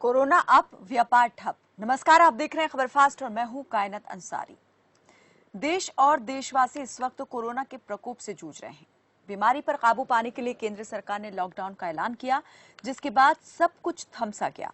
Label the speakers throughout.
Speaker 1: Corona up, व्यापार ठप। नमस्कार, आप देख रहे हैं खबर फास्ट और मैं हूं कायनात अंसारी। देश और देशवासी इस वक्त कोरोना के प्रकोप से जूझ रहे हैं। बीमारी पर काबू पाने के लिए केंद्र सरकार ने लॉकडाउन का ऐलान किया, जिसके बाद सब कुछ थम सा गया।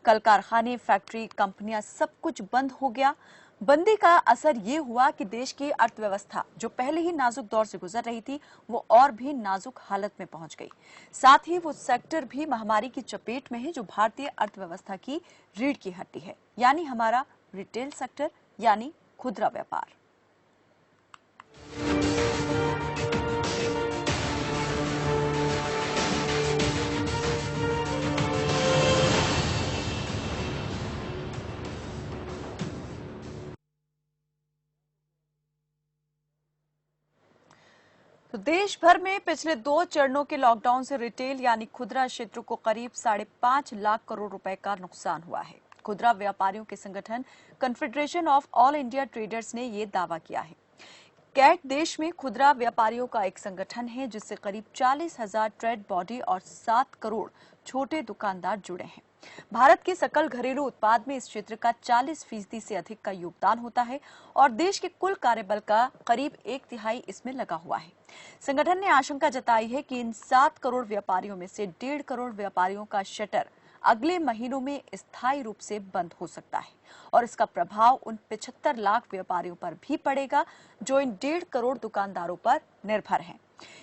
Speaker 1: कल कारखाने, फैक्ट्री, कंपनियां सब कुछ बंद हो गया। बंदी का असर ये हुआ कि देश की अर्थव्यवस्था जो पहले ही नाजुक दौर से गुजर रही थी, वो और भी नाजुक हालत में पहुंच गई। साथ ही वो सेक्टर भी महामारी की चपेट में है जो भारतीय अर्थव्यवस्था की रीढ़ की हड्डी है, यानी हमारा रिटेल सेक्टर, यानी खुदरा व्यापार। तो देश भर में पिछले 2 चरणों के लॉकडाउन से रिटेल यानी खुदरा क्षेत्र को करीब 5.5 लाख करोड़ रुपए का नुकसान हुआ है। खुदरा व्यापारियों के संगठन confederation of all India traders ने ये दावा किया है। कैट देश में खुदरा व्यापारियों का एक संगठन है जिससे करीब 40,000 ट्रेड बॉडी और 7 करोड़ छोटे दुकानदार जुड़े हैं। भारत के सकल घरेलू उत्पाद में इस क्षेत्र का 40% से अधिक का योगदान होता है और देश के कुल कार्यबल का करीब 1/3 इसमें लगा हुआ है। संगठन ने आशंका जताई है कि इन 7 करोड़ व्यापारियों में से 1.5 करोड़ व्यापारियों का शटर अगले महीनों में स्थायी रूप से बंद हो सकता है और इसका प्रभाव उन 75 लाख व्यापारियों पर भी पड़ेगा जो इन 1.5 करोड़ दुकानदारों पर निर्भर हैं,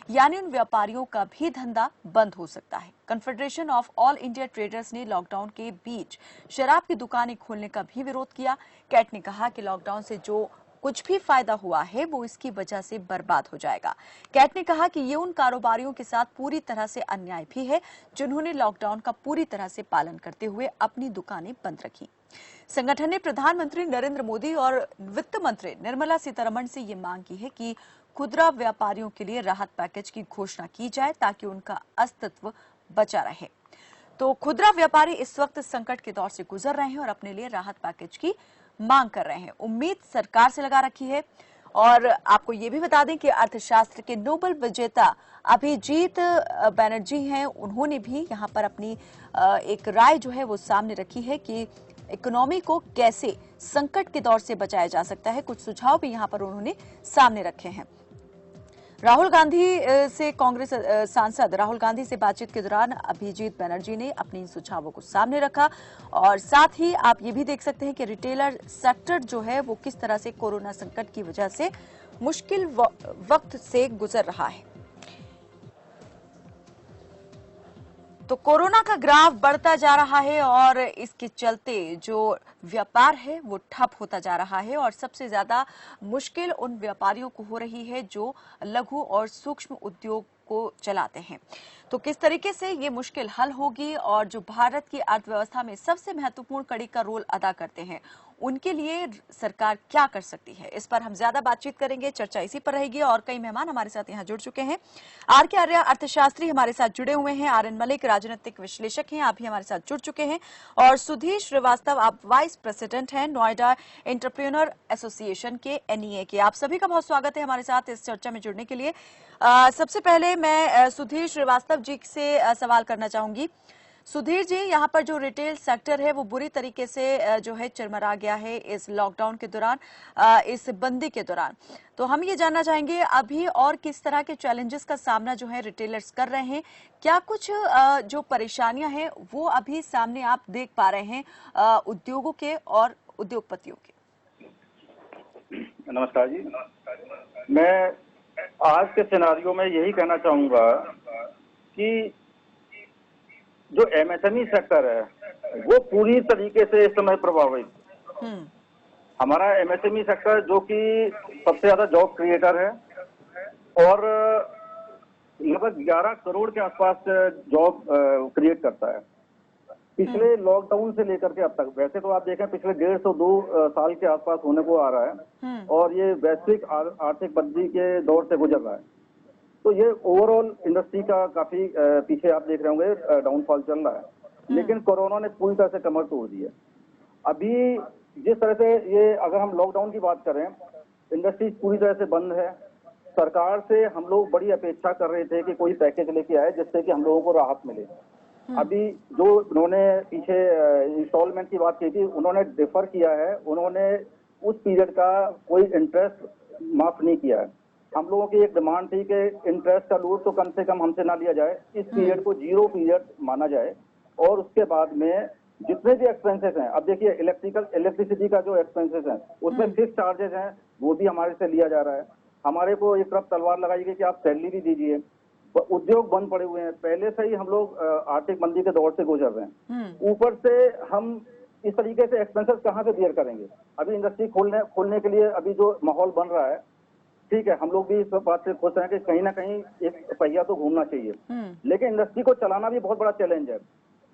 Speaker 1: यानी उन व्यापारियों का भी धंधा बंद हो सकता है। Confederation of all India traders ने लॉकडाउन के बीच शराब की दुकानें खोलने का भी विरोध किया। कैट ने कहा कि लॉकडाउन से जो कुछ भी फायदा हुआ है वो इसकी वजह से बर्बाद हो जाएगा। कैट ने कहा कि ये उन कारोबारियों के साथ पूरी तरह से अन्याय भी है जिन्होंने लॉकडाउन का पूरी तरह से पालन करते हुए अपनी दुकानें बंद रखी। संगठन ने प्रधानमंत्री नरेंद्र मोदी और वित्त मंत्री निर्मला सीतारमण से ये मांग की है कि खुदरा व्यापारियों के लिए राहत पैकेज की घोषणा की जाए ताकि उनका अस्तित्व बचा रहे। तो खुदरा व्यापारी इस वक्त संकट के दौर से गुजर रहे हैं और अपने लिए राहत पैकेज की मांग कर रहे हैं। उम्मीद सरकार से लगा रखी है। और आपको ये भी बता दें कि अर्थशास्त्र के नोबेल विजेता अभिजीत बैनर्जी हैं, उन्होंने भी यहाँ पर अपनी एक राय जो है वो सामने रखी है कि इकोनॉमी को कैसे संकट के दौर से बचाया जा सकता है। कुछ सुझाव भी यहाँ पर उन्होंने सामने रखे हैं। राहुल गांधी से कांग्रेस सांसद राहुल गांधी से बातचीत के दौरान अभिजीत बैनर्जी ने अपने सुझावों को सामने रखा और साथ ही आप ये भी देख सकते हैं कि रिटेलर सेक्टर जो है वो किस तरह से कोरोना संकट की वजह से मुश्किल वक्त से गुजर रहा है। तो कोरोना का ग्राफ बढ़ता जा रहा है और इसके चलते जो व्यापार है वो ठप होता जा रहा है और सबसे ज्यादा मुश्किल उन व्यापारियों को हो रही है जो लघु और सूक्ष्म उद्योग को चलाते हैं। तो किस तरीके से ये मुश्किल हल होगी और जो भारत की अर्थव्यवस्था में सबसे महत्वपूर्ण कड़ी का रोल अदा करते हैं उनके लिए सरकार क्या कर सकती है, इस पर हम ज्यादा बातचीत करेंगे। चर्चा इसी पर रहेगी और कई मेहमान हमारे साथ यहाँ जुड़ चुके हैं। आर के आर्या अर्थशास्त्री हमारे साथ जुड़े हुए हैं, आर एन मलिक राजनीतिक विश्लेषक हैं, आप भी हमारे साथ जुड़ चुके हैं, और सुधीर श्रीवास्तव आप वाइस प्रेसिडेंट हैं नोएडा एंटरप्रेन्योर एसोसिएशन के NEA के। आप सभी का बहुत स्वागत है हमारे साथ इस चर्चा में जुड़ने के लिए। सबसे पहले मैं सुधीर श्रीवास्तव जी से सवाल करना चाहूंगी। सुधीर जी, यहाँ पर जो रिटेल सेक्टर है वो बुरी तरीके से जो है चरमरा गया है इस लॉकडाउन के दौरान, इस बंदी के दौरान। तो हम ये जानना चाहेंगे अभी और किस तरह के चैलेंजेस का सामना जो है रिटेलर्स कर रहे हैं, क्या कुछ जो परेशानियां हैं वो अभी सामने आप देख पा रहे हैं उद्योगों के और उद्योगपतियों के?
Speaker 2: नमस्कार जी, मैं आज के सिनारियो में यही कहना चाहूंगा कि जो MSME सेक्टर है वो पूरी तरीके से इस समय प्रभावित। हमारा MSME सेक्टर जो कि सबसे ज्यादा जॉब क्रिएटर है और लगभग 11 करोड़ के आसपास जॉब क्रिएट करता है। पिछले लॉकडाउन से लेकर के अब तक, वैसे तो आप देखें पिछले 1.5-2 साल के आसपास होने को आ रहा है और ये वैश्विक आर्थिक मंदी के दौर से गुजर रहा है। तो ये ओवरऑल इंडस्ट्री का काफी पीछे आप देख रहे होंगे डाउनफॉल चल रहा है, लेकिन कोरोना ने पूरी तरह से कमर तोड़ दी है। अभी जिस तरह से ये, अगर हम लॉकडाउन की बात करें, इंडस्ट्री पूरी तरह से बंद है। सरकार से हम लोग बड़ी अपेक्षा कर रहे थे कि कोई पैकेज लेके आए जिससे कि हम लोगों को राहत मिले, अभी जो उन्होंने पीछे इंस्टॉलमेंट की बात की थी, उन्होंने डिफर किया है, उन्होंने उस पीरियड का कोई इंटरेस्ट माफ नहीं किया है। हम लोगों की एक डिमांड थी कि इंटरेस्ट का लोड तो कम से कम हमसे ना लिया जाए, इस पीरियड को जीरो पीरियड माना जाए, और उसके बाद में जितने भी एक्सपेंसेस हैं, अब देखिए इलेक्ट्रिसिटी का जो एक्सपेंसेस है उसमें फिक्स चार्जेस हैं, वो भी हमारे से लिया जा रहा है। हमारे को एक तरफ तलवार लगाई गई कि आप सैलरी भी दीजिए, उद्योग बंद पड़े हुए हैं, पहले से ही हम लोग आर्थिक मंदी के दौर से गुजर रहे हैं, ऊपर से हम इस तरीके से एक्सपेंसेस कहाँ से बियर करेंगे। अभी इंडस्ट्री खोलने के लिए अभी जो माहौल बन रहा है, ठीक है, हम लोग भी इस बात से खुश हैं कि कहीं ना कहीं एक पहिया तो घूमना चाहिए, लेकिन इंडस्ट्री को चलाना भी बहुत बड़ा चैलेंज है।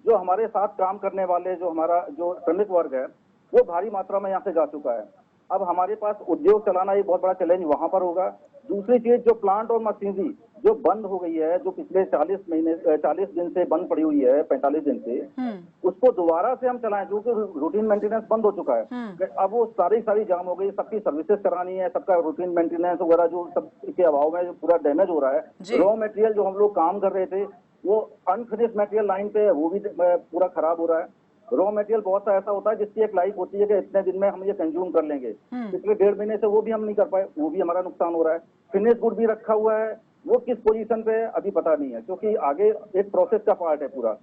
Speaker 2: जो हमारे साथ काम करने वाले जो हमारा जो श्रमिक वर्ग है, वो भारी मात्रा में यहाँ से जा चुका है। अब हमारे पास उद्योग चलाना एक बहुत बड़ा चैलेंज वहां पर होगा। दूसरी चीज, जो प्लांट और मशीनरी जो बंद हो गई है, जो पिछले 40 दिन से बंद पड़ी हुई है, 45 दिन से, उसको दोबारा से हम चलाएं, क्योंकि रूटीन मेंटेनेंस बंद हो चुका है। अब वो सारी जाम हो गई, सबकी सर्विसेज करानी है, सबका रूटीन मेंटेनेंस वगैरह जो सब के अभाव में जो पूरा डैमेज हो रहा है। रॉ मटेरियल जो हम लोग काम कर रहे थे, वो अनफिनिश मटेरियल लाइन पे वो भी पूरा खराब हो रहा है। रॉ मटेरियल बहुत सा ऐसा होता है जिसकी एक लाइफ होती है कि इतने दिन में हम ये कंज्यूम कर लेंगे, पिछले 1.5 महीने से वो भी हम नहीं कर पाए, वो भी हमारा नुकसान हो रहा है। फिनिश गुड भी रखा हुआ है, वो किस पोजीशन पे अभी पता नहीं है, क्योंकि आगे एक प्रोसेस का पार्ट है पूरा।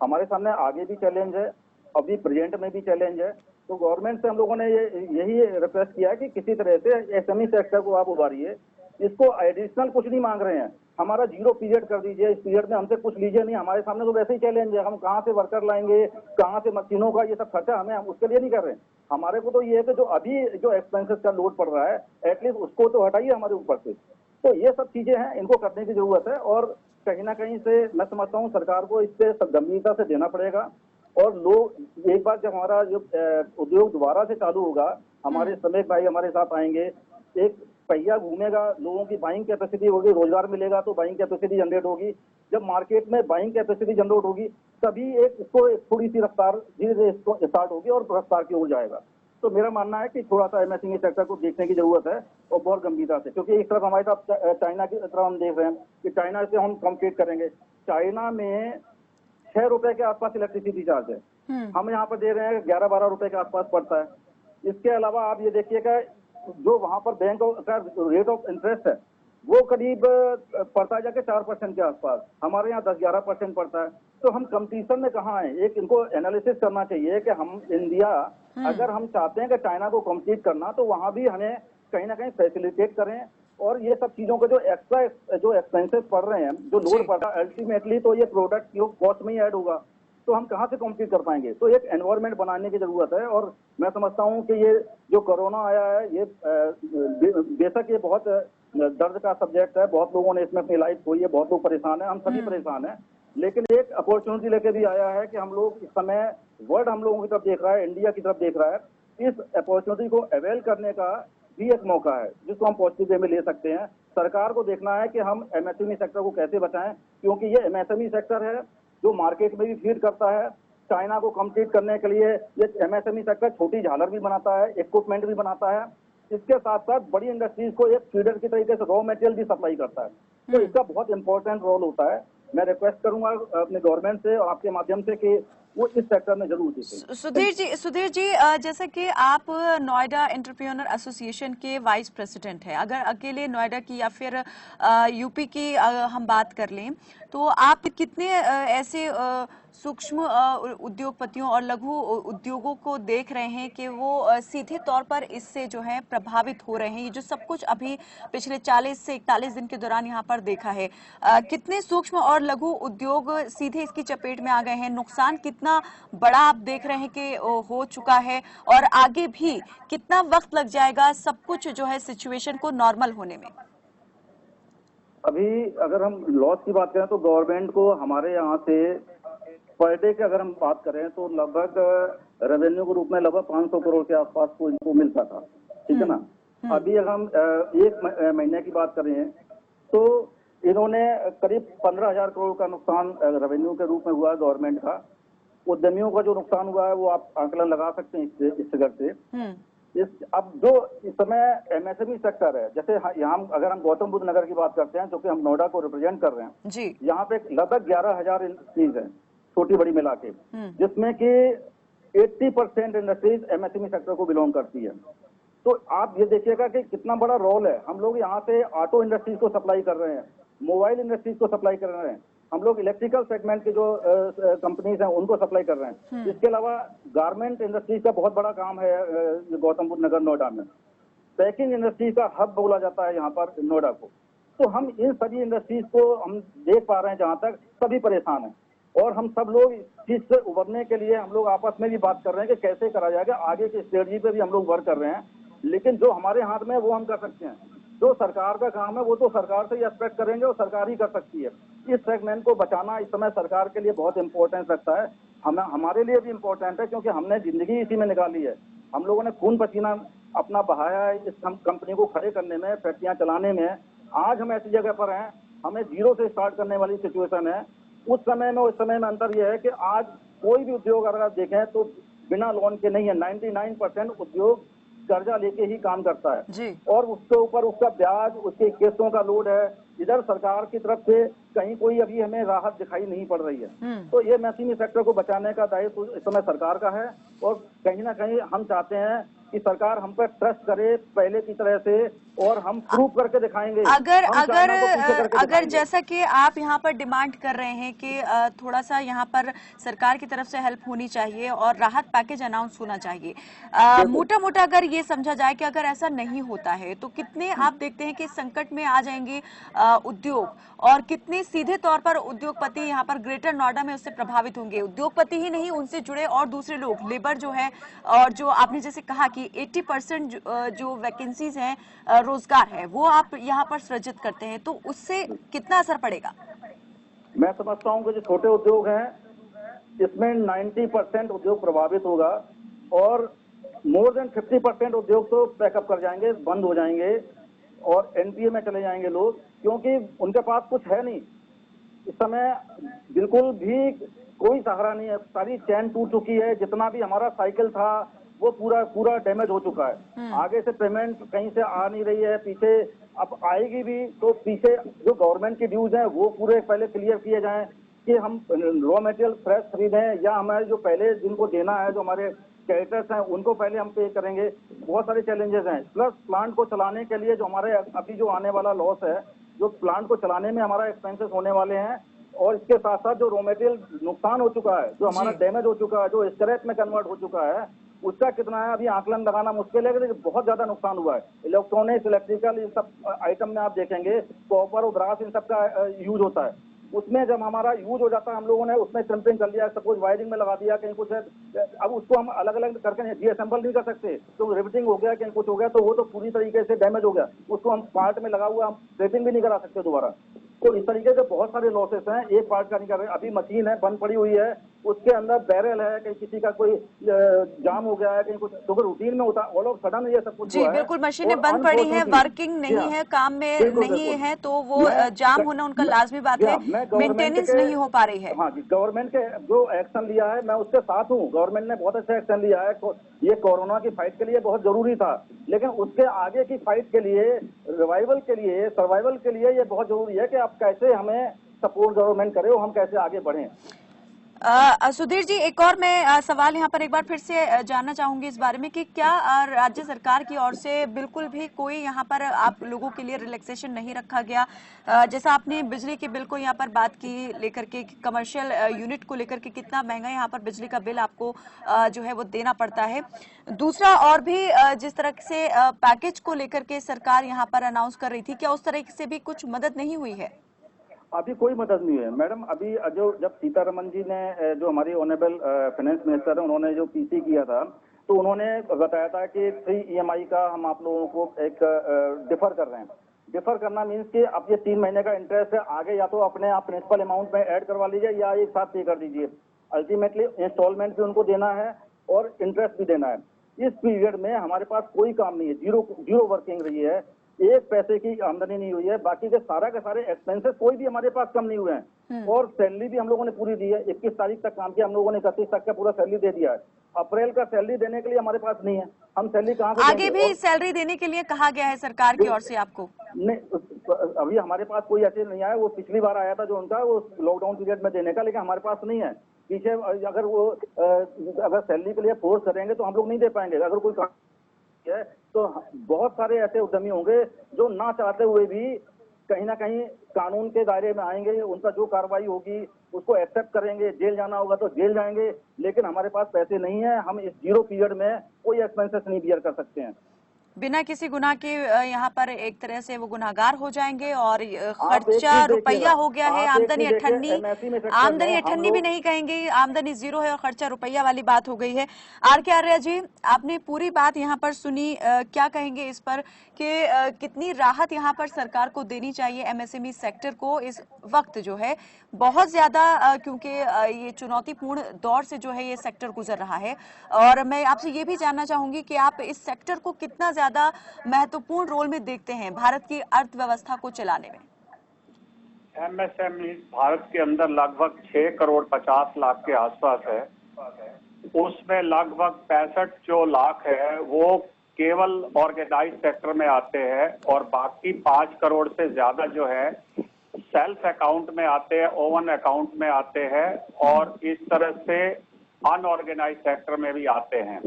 Speaker 2: हमारे सामने आगे भी चैलेंज है, अभी प्रेजेंट में भी चैलेंज है। तो गवर्नमेंट से हम लोगों ने यही रिक्वेस्ट किया है कि किसी तरह से एसएमई सेक्टर को आप उभारिए, इसको एडिशनल कुछ नहीं मांग रहे हैं, हमारा जीरो पीरियड कर दीजिए, इस पीरियड में हमसे कुछ लीजिए नहीं। हमारे सामने तो वैसे ही चैलेंज है, हम कहाँ से वर्कर लाएंगे, कहाँ से मशीनों का ये सब खर्चा, हम उसके लिए नहीं कर रहे हैं। हमारे को तो ये है कि जो अभी जो एक्सपेंसेस का लोड पड़ रहा है, एटलीस्ट उसको तो हटाइए हमारे ऊपर से। तो ये सब चीजें हैं, इनको करने की जरूरत है, और कहीं ना कहीं से मैं समझता हूँ सरकार को इससे गंभीरता से देना पड़ेगा। और लोग एक बार जब हमारा जो उद्योग दोबारा से चालू होगा, हमारे श्रमिक भाई हमारे साथ आएंगे, एक पहिया घूमेगा, लोगों की बाइंग कैपेसिटी होगी, रोजगार मिलेगा तो बाइंग कैपेसिटी जनरेट होगी। जब मार्केट में बाइंग कैपेसिटी जनरेट होगी, तभी इसको थोड़ी सी रफ्तार धीरे धीरे इसको स्टार्ट होगी और रफ्तार की ओर जाएगा। तो मेरा मानना है कि थोड़ा सा एमएसएमई सेक्टर को देखने की जरूरत है, और बहुत गंभीरता से, क्योंकि एक तरफ हमारे साथ चाइना की तरफ हम देख रहे हैं कि चाइना से हम कॉम्पीट करेंगे। चाइना में 6 रुपए के आसपास इलेक्ट्रिसिटी चार्ज है, हम यहाँ पर दे रहे हैं 11-12 रुपए के आसपास पड़ता है। इसके अलावा आप ये देखिएगा, जो वहां पर बैंक का रेट ऑफ इंटरेस्ट है, वो करीब पड़ता है जाके 4% के आसपास, हमारे यहाँ 10-11% पड़ता है। तो हम कंपटीशन में कहाँ हैं, एक इनको एनालिसिस करना चाहिए कि हम इंडिया अगर हम चाहते हैं कि चाइना को कम्पीट करना, तो वहां भी हमें कहीं ना कहीं फैसिलिटेट करें, और ये सब चीजों के जो एक्स्ट्रा जो एक्सपेंसेस पड़ रहे हैं, जो लोड पड़ रहा है, अल्टीमेटली तो ये प्रोडक्ट कॉस्ट में ही ऐड होगा, तो हम कहाँ से कॉम्पीट कर पाएंगे। तो एक एनवायरनमेंट बनाने की जरूरत है, और मैं समझता हूँ कि ये जो कोरोना आया है, ये बेशक ये बहुत दर्द का सब्जेक्ट है, बहुत लोगों ने इसमें अपनी लाइफ खोई है, बहुत लोग परेशान है, हम सभी परेशान है, लेकिन एक अपॉर्चुनिटी लेके भी आया है कि हम लोग इस समय वर्ल्ड हम लोगों की तरफ देख रहा है, इंडिया की तरफ देख रहा है। इस अपॉर्चुनिटी को अवेल करने का भी एक मौका है जिसको हम पॉजिटिव वे में ले सकते हैं। सरकार को देखना है कि हम एमएसएमई सेक्टर को कैसे बचाएं, क्योंकि ये एमएसएमई सेक्टर है जो मार्केट में भी फीड करता है। चाइना को कम्पीट करने के लिए ये एमएसएमई सेक्टर छोटी झालर भी बनाता है, इक्विपमेंट भी बनाता है, इसके साथ साथ बड़ी इंडस्ट्रीज को एक फीडर की तरीके से रॉ मटेरियल भी सप्लाई करता है। तो इसका बहुत इंपॉर्टेंट रोल होता है। मैं रिक्वेस्ट करूंगा अपने गवर्नमेंट से और आपके माध्यम से कि वो इस सेक्टर में जरूर देखें।
Speaker 1: सुधीर जी, जैसा कि आप नोएडा एंटरप्रेन्योर एसोसिएशन के वाइस प्रेसिडेंट हैं, अगर अकेले नोएडा की या फिर यूपी की हम बात कर लें, तो आप कितने ऐसे सूक्ष्म उद्योगपतियों और लघु उद्योगों को देख रहे हैं कि वो सीधे तौर पर इससे जो है प्रभावित हो रहे हैं? ये जो सब कुछ अभी पिछले 40 से 41 दिन के दौरान यहाँ पर देखा है, कितने सूक्ष्म और लघु उद्योग सीधे इसकी चपेट में आ गए हैं? नुकसान कितना बड़ा आप देख रहे हैं कि हो चुका है, और आगे भी कितना वक्त लग जाएगा सब कुछ जो है सिचुएशन को नॉर्मल होने में?
Speaker 2: अभी अगर हम लॉस की बात करें तो गवर्नमेंट को हमारे यहाँ से पर डे की अगर हम बात करें तो लगभग रेवेन्यू के रूप में लगभग 500 करोड़ के आसपास को इनको मिलता था, ठीक है ना। अभी अगर हम एक महीने की बात करें तो इन्होंने करीब 15,000 करोड़ का नुकसान रेवेन्यू के रूप में हुआ है गवर्नमेंट का। उद्यमियों का जो नुकसान हुआ है वो आप आंकलन लगा सकते हैं इस फिगर से। अब जो इस समय एमएसएमई सेक्टर है, जैसे यहाँ अगर हम गौतम बुद्ध नगर की बात करते हैं, जो कि हम नोएडा को रिप्रेजेंट कर रहे हैं जी, यहाँ पे लगभग 11,000 इंडस्ट्रीज है। छोटी बड़ी मिला के, जिसमें कि 80% इंडस्ट्रीज एमएसएमई सेक्टर को बिलोंग करती है। तो आप ये देखिएगा कि कितना बड़ा रोल है। हम लोग यहाँ से ऑटो इंडस्ट्रीज को सप्लाई कर रहे हैं, मोबाइल इंडस्ट्रीज को सप्लाई कर रहे हैं, हम लोग इलेक्ट्रिकल सेगमेंट के जो कंपनीज हैं उनको सप्लाई कर रहे हैं। इसके अलावा गारमेंट इंडस्ट्रीज का बहुत बड़ा काम है गौतम बुद्ध नगर नोएडा में। पैकिंग इंडस्ट्री का हब बोला जाता है यहाँ पर नोएडा को। तो हम इन सभी इंडस्ट्रीज को हम देख पा रहे हैं, जहाँ तक सभी परेशान हैं, और हम सब लोग इस चीज से उबरने के लिए हम लोग आपस में भी बात कर रहे हैं कि कैसे करा जाएगा। आगे की स्ट्रेटजी पे भी हम लोग वर्क कर रहे हैं, लेकिन जो हमारे हाथ में है वो हम कर सकते हैं। जो सरकार का काम है वो तो सरकार से ही एक्सपेक्ट करेंगे और सरकार ही कर सकती है। इस सेगमेंट को बचाना इस समय सरकार के लिए बहुत इंपॉर्टेंस रखता है, हमारे लिए भी इम्पोर्टेंट है, क्योंकि हमने जिंदगी इसी में निकाली है। हम लोगों ने खून पसीना अपना बहाया है इस कंपनी को खड़े करने में, फैक्ट्रियां चलाने में। आज हम ऐसी जगह पर हैं, हमें जीरो से स्टार्ट करने वाली सिचुएशन है। उस समय में उस समय में अंतर यह है कि आज कोई भी उद्योग अगर आप देखें तो बिना लोन के नहीं है। 99% उद्योग कर्जा लेके ही काम करता है
Speaker 1: जी।
Speaker 2: और उसके ऊपर उसका ब्याज, उसके किस्तों का लोड है। इधर सरकार की तरफ से कहीं कोई अभी हमें राहत दिखाई नहीं पड़ रही है। तो ये एमएसएमई सेक्टर को बचाने का दायित्व इस समय सरकार का है, और कहीं ना कहीं हम चाहते हैं कि सरकार हम पर ट्रस्ट करे पहले की तरह से, और हम प्रूव करके दिखाएंगे।
Speaker 1: अगर जैसा कि आप यहाँ पर डिमांड कर रहे हैं कि थोड़ा सा यहाँ पर सरकार की तरफ से हेल्प होनी चाहिए और राहत पैकेज अनाउंस होना चाहिए, मोटा मोटा अगर ये समझा जाए कि अगर ऐसा नहीं होता है तो कितने आप देखते हैं कि संकट में आ जाएंगे उद्योग, और कितने सीधे तौर पर उद्योगपति यहाँ पर ग्रेटर नोएडा में उससे प्रभावित होंगे? उद्योगपति ही नहीं, उनसे जुड़े और दूसरे लोग, लेबर जो है, और जो आपने जैसे कहा कि 80% जो वैकेंसीज हैं, रोजगार है, वो आप यहाँ पर सृजित करते हैं, तो उससे कितना असर पड़ेगा?
Speaker 2: मैं समझता हूँ कि जो छोटे उद्योग हैं इसमें 90% उद्योग प्रभावित होगा, और मोर देन 50% उद्योग तो पैकअप कर जाएंगे, बंद हो जाएंगे और एनपीए में चले जाएंगे लोग, क्योंकि उनके पास कुछ है नहीं इस समय। बिल्कुल भी कोई सहारा नहीं है, सारी चैन टूट चुकी है। जितना भी हमारा साइकिल था वो पूरा डैमेज हो चुका है। आगे से पेमेंट कहीं से आ नहीं रही है, पीछे अब आएगी भी तो पीछे जो गवर्नमेंट की ड्यूज हैं वो पूरे पहले क्लियर किए जाएं कि हम रॉ मटेरियल फ्रेश खरीदें, या हमारे जो पहले जिनको देना है, जो हमारे क्रेडिटर्स हैं, उनको पहले हम पे करेंगे। बहुत सारे चैलेंजेस हैं। प्लस प्लांट को चलाने के लिए जो हमारे अभी जो आने वाला लॉस है, जो प्लांट को चलाने में हमारा एक्सपेंसेस होने वाले हैं, और इसके साथ साथ जो रॉ मटेरियल नुकसान हो चुका है, जो हमारा डैमेज हो चुका है, जो स्क्रैप में कन्वर्ट हो चुका है, उसका कितना है अभी आकलन लगाना मुश्किल है, लेकिन बहुत ज्यादा नुकसान हुआ है। इलेक्ट्रॉनिक्स, इलेक्ट्रिकल, इन सब आइटम में आप देखेंगे कॉपर और ब्रास इन सब का यूज होता है। उसमें जब हमारा यूज हो जाता है, हम लोगों ने उसमें क्रैम्पिंग कर लिया, सपोज वायरिंग में लगा दिया, कहीं कुछ है, अब उसको हम अलग अलग करके डीअसेंबल नहीं कर सकते, तो रिवेटिंग हो गया, कहीं कुछ हो गया, तो वो तो पूरी तरीके से डैमेज हो गया। उसको हम पार्ट में लगा हुआ हम प्लेटिंग भी नहीं करा सकते दोबारा। तो इस तरीके से बहुत सारे लॉसेस हैं, एक पार्ट का नहीं कर रहे। अभी मशीन है बंद पड़ी हुई है, उसके अंदर बैरल है, कहीं किसी का कोई जाम हो गया है, कहीं कुछ, तो रूटीन में होता है, ऑल ऑफ सडन ये सब कुछ
Speaker 1: जी बिल्कुल, मशीनें बंद पड़ी हैं, वर्किंग नहीं है, काम में नहीं है, तो वो जाम होना उनका लाजमी बात है, मेंटेनेंस नहीं हो पा रही है।
Speaker 2: हाँ जी, गवर्नमेंट के जो एक्शन लिया है मैं उसके साथ हूँ। गवर्नमेंट ने बहुत अच्छा एक्शन लिया है, ये कोरोना की फाइट के लिए बहुत जरूरी था, लेकिन उसके आगे की फाइट के लिए, रिवाइवल के लिए, सर्वाइवल के लिए ये बहुत जरूरी है कि आप कैसे हमें सपोर्ट गवर्नमेंट करे और हम कैसे आगे बढ़ें।
Speaker 1: सुधीर जी, एक और मैं सवाल यहाँ पर एक बार फिर से जानना चाहूंगी इस बारे में कि क्या राज्य सरकार की ओर से बिल्कुल भी कोई यहाँ पर आप लोगों के लिए रिलैक्सेशन नहीं रखा गया? जैसा आपने बिजली के बिल को यहाँ पर बात की लेकर के, कमर्शियल यूनिट को लेकर के कितना महंगा यहाँ पर बिजली का बिल आपको जो है वो देना पड़ता है। दूसरा, और भी जिस तरह से पैकेज को लेकर के सरकार यहाँ पर अनाउंस कर रही थी, क्या उस तरह से भी कुछ मदद नहीं हुई है?
Speaker 2: अभी कोई मदद नहीं है मैडम। अभी जो जब सीतारमन जी ने, जो हमारी ऑनरेबल फाइनेंस मिनिस्टर है, उन्होंने जो पीसी किया था, तो उन्होंने बताया था कि 3 EMI का हम आप लोगों को एक डिफर कर रहे हैं। डिफर करना मीन्स कि अब ये 3 महीने का इंटरेस्ट है, आगे या तो अपने आप प्रिंसिपल अमाउंट में ऐड करवा लीजिए या एक साथ पे कर दीजिए। अल्टीमेटली इंस्टॉलमेंट भी उनको देना है और इंटरेस्ट भी देना है। इस पीरियड में हमारे पास कोई काम नहीं है, जीरो वर्किंग रही है, एक पैसे की आमदनी नहीं हुई है, बाकी के सारे एक्सपेंसेस कोई भी हमारे पास कम नहीं हुए हैं, और सैलरी भी हम लोगों ने पूरी दी है। 21 तारीख तक काम किया हम लोगों ने, 31 तक का पूरा सैलरी दे दिया है। अप्रैल का सैलरी देने के लिए हमारे पास नहीं है, हम सैलरी कहाँ से
Speaker 1: आगे भी सैलरी देने के लिए कहा गया है सरकार की ओर से आपको?
Speaker 2: नहीं, अभी हमारे पास कोई ऐसे नहीं आया। वो पिछली बार आया था जो उनका, वो लॉकडाउन पीरियड में देने का, लेकिन हमारे पास नहीं है। पीछे अगर वो अगर सैलरी के लिए फोर्स करेंगे तो हम लोग नहीं दे पाएंगे। अगर कोई काम है तो बहुत सारे ऐसे उद्यमी होंगे जो ना चाहते हुए भी कहीं ना कहीं कानून के दायरे में आएंगे, उनका जो कार्रवाई होगी उसको एक्सेप्ट करेंगे, जेल जाना होगा तो जेल जाएंगे। लेकिन हमारे पास पैसे नहीं है, हम इस जीरो पीरियड में कोई एक्सपेंसेस नहीं बियर कर सकते हैं।
Speaker 1: बिना किसी गुनाह के यहाँ पर एक तरह से वो गुनाहगार हो जाएंगे और
Speaker 2: आप एक
Speaker 1: खर्चा
Speaker 2: चीज
Speaker 1: रुपया
Speaker 2: देखिएगा,
Speaker 1: हो गया है।
Speaker 2: आप एक
Speaker 1: आमदनी
Speaker 2: चीज देखिए,
Speaker 1: अठन्नी,
Speaker 2: एमएसएमई सेक्टर में
Speaker 1: आमदनी
Speaker 2: हम
Speaker 1: अठन्नी भी
Speaker 2: लोग
Speaker 1: नहीं कहेंगे, आमदनी जीरो है और खर्चा रुपया वाली बात हो गई है। आर के आर्या जी, आपने पूरी बात यहाँ पर सुनी, क्या कहेंगे इस पर कि कितनी राहत यहाँ पर सरकार को देनी चाहिए एमएसएमई सेक्टर को इस वक्त जो है बहुत ज्यादा, क्योंकि ये चुनौतीपूर्ण दौर से जो है ये सेक्टर गुजर रहा है। और मैं आपसे ये भी जानना चाहूंगी कि आप इस सेक्टर को कितना ज्यादा महत्वपूर्ण रोल में देखते हैं भारत की अर्थव्यवस्था को चलाने में।
Speaker 3: एमएसएमई भारत के अंदर लगभग 6 करोड़ 50 लाख के आसपास है। उसमें लगभग 65 जो लाख है वो केवल ऑर्गेनाइज सेक्टर में आते हैं और बाकी 5 करोड़ से ज्यादा जो है सेल्फ अकाउंट में आते हैं, ओवन अकाउंट में आते हैं और इस तरह से अनऑर्गेनाइज सेक्टर में भी आते हैं।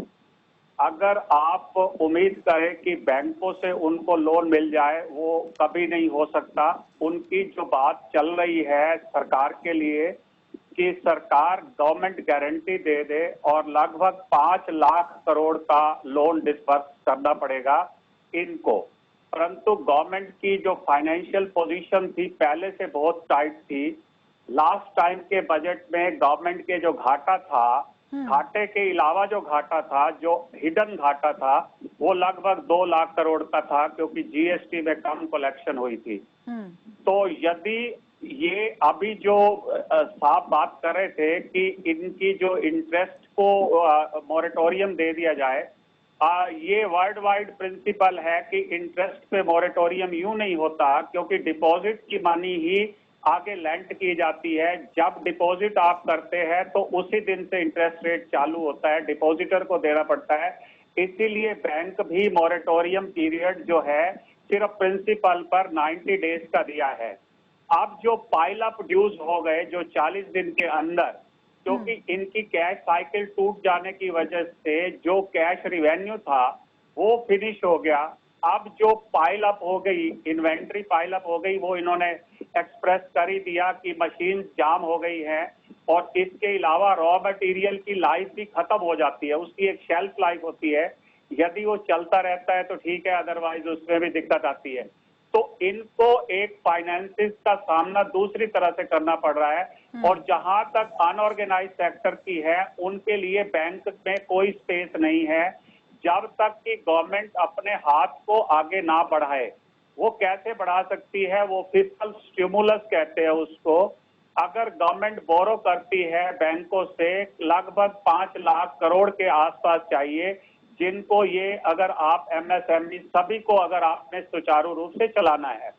Speaker 3: अगर आप उम्मीद करें कि बैंकों से उनको लोन मिल जाए, वो कभी नहीं हो सकता। उनकी जो बात चल रही है सरकार के लिए कि सरकार गवर्नमेंट गारंटी दे दे और लगभग 5 लाख करोड़ का लोन डिस्बर्स करना पड़ेगा इनको। परंतु गवर्नमेंट की जो फाइनेंशियल पोजीशन थी पहले से बहुत टाइट थी। लास्ट टाइम के बजट में गवर्नमेंट के जो घाटा था, घाटे के अलावा जो घाटा था, जो हिडन घाटा था, वो लगभग 2 लाख करोड़ का था क्योंकि जीएसटी में कम कलेक्शन हुई थी। तो यदि ये अभी जो साहब बात कर रहे थे कि इनकी जो इंटरेस्ट को मॉरेटोरियम दे दिया जाए, ये वर्ल्ड वाइड प्रिंसिपल है कि इंटरेस्ट पे मॉरेटोरियम यूं नहीं होता क्योंकि डिपॉजिट की मनी ही आगे लेंट की जाती है। जब डिपॉजिट आप करते हैं तो उसी दिन से इंटरेस्ट रेट चालू होता है, डिपॉजिटर को देना पड़ता है। इसीलिए बैंक भी मॉरेटोरियम पीरियड जो है सिर्फ प्रिंसिपल पर 90 डेज का दिया है। अब जो पाइल अप ड्यूज हो गए जो 40 दिन के अंदर, क्योंकि इनकी कैश साइकिल टूट जाने की वजह से जो कैश रिवेन्यू था वो फिनिश हो गया। अब जो पाइल अप हो गई, इन्वेंट्री पाइल अप हो गई, वो इन्होंने एक्सप्रेस कर ही दिया कि मशीन जाम हो गई है और इसके अलावा रॉ मटेरियल की लाइफ भी खत्म हो जाती है। उसकी एक शेल्फ लाइफ होती है, यदि वो चलता रहता है तो ठीक है, अदरवाइज उसमें भी दिक्कत आती है। तो इनको एक फाइनेंसिस का सामना दूसरी तरह से करना पड़ रहा है। और जहां तक अनऑर्गेनाइज सेक्टर की है, उनके लिए बैंक में कोई स्पेस नहीं है जब तक कि गवर्नमेंट अपने हाथ को आगे ना बढ़ाए। वो कैसे बढ़ा सकती है? वो फिस्कल स्टिमुलस कहते हैं उसको। अगर गवर्नमेंट बोरो करती है बैंकों से, लगभग 5 लाख करोड़ के आसपास चाहिए, जिनको ये अगर आप एमएसएमई सभी को अगर आपने सुचारू रूप से चलाना है।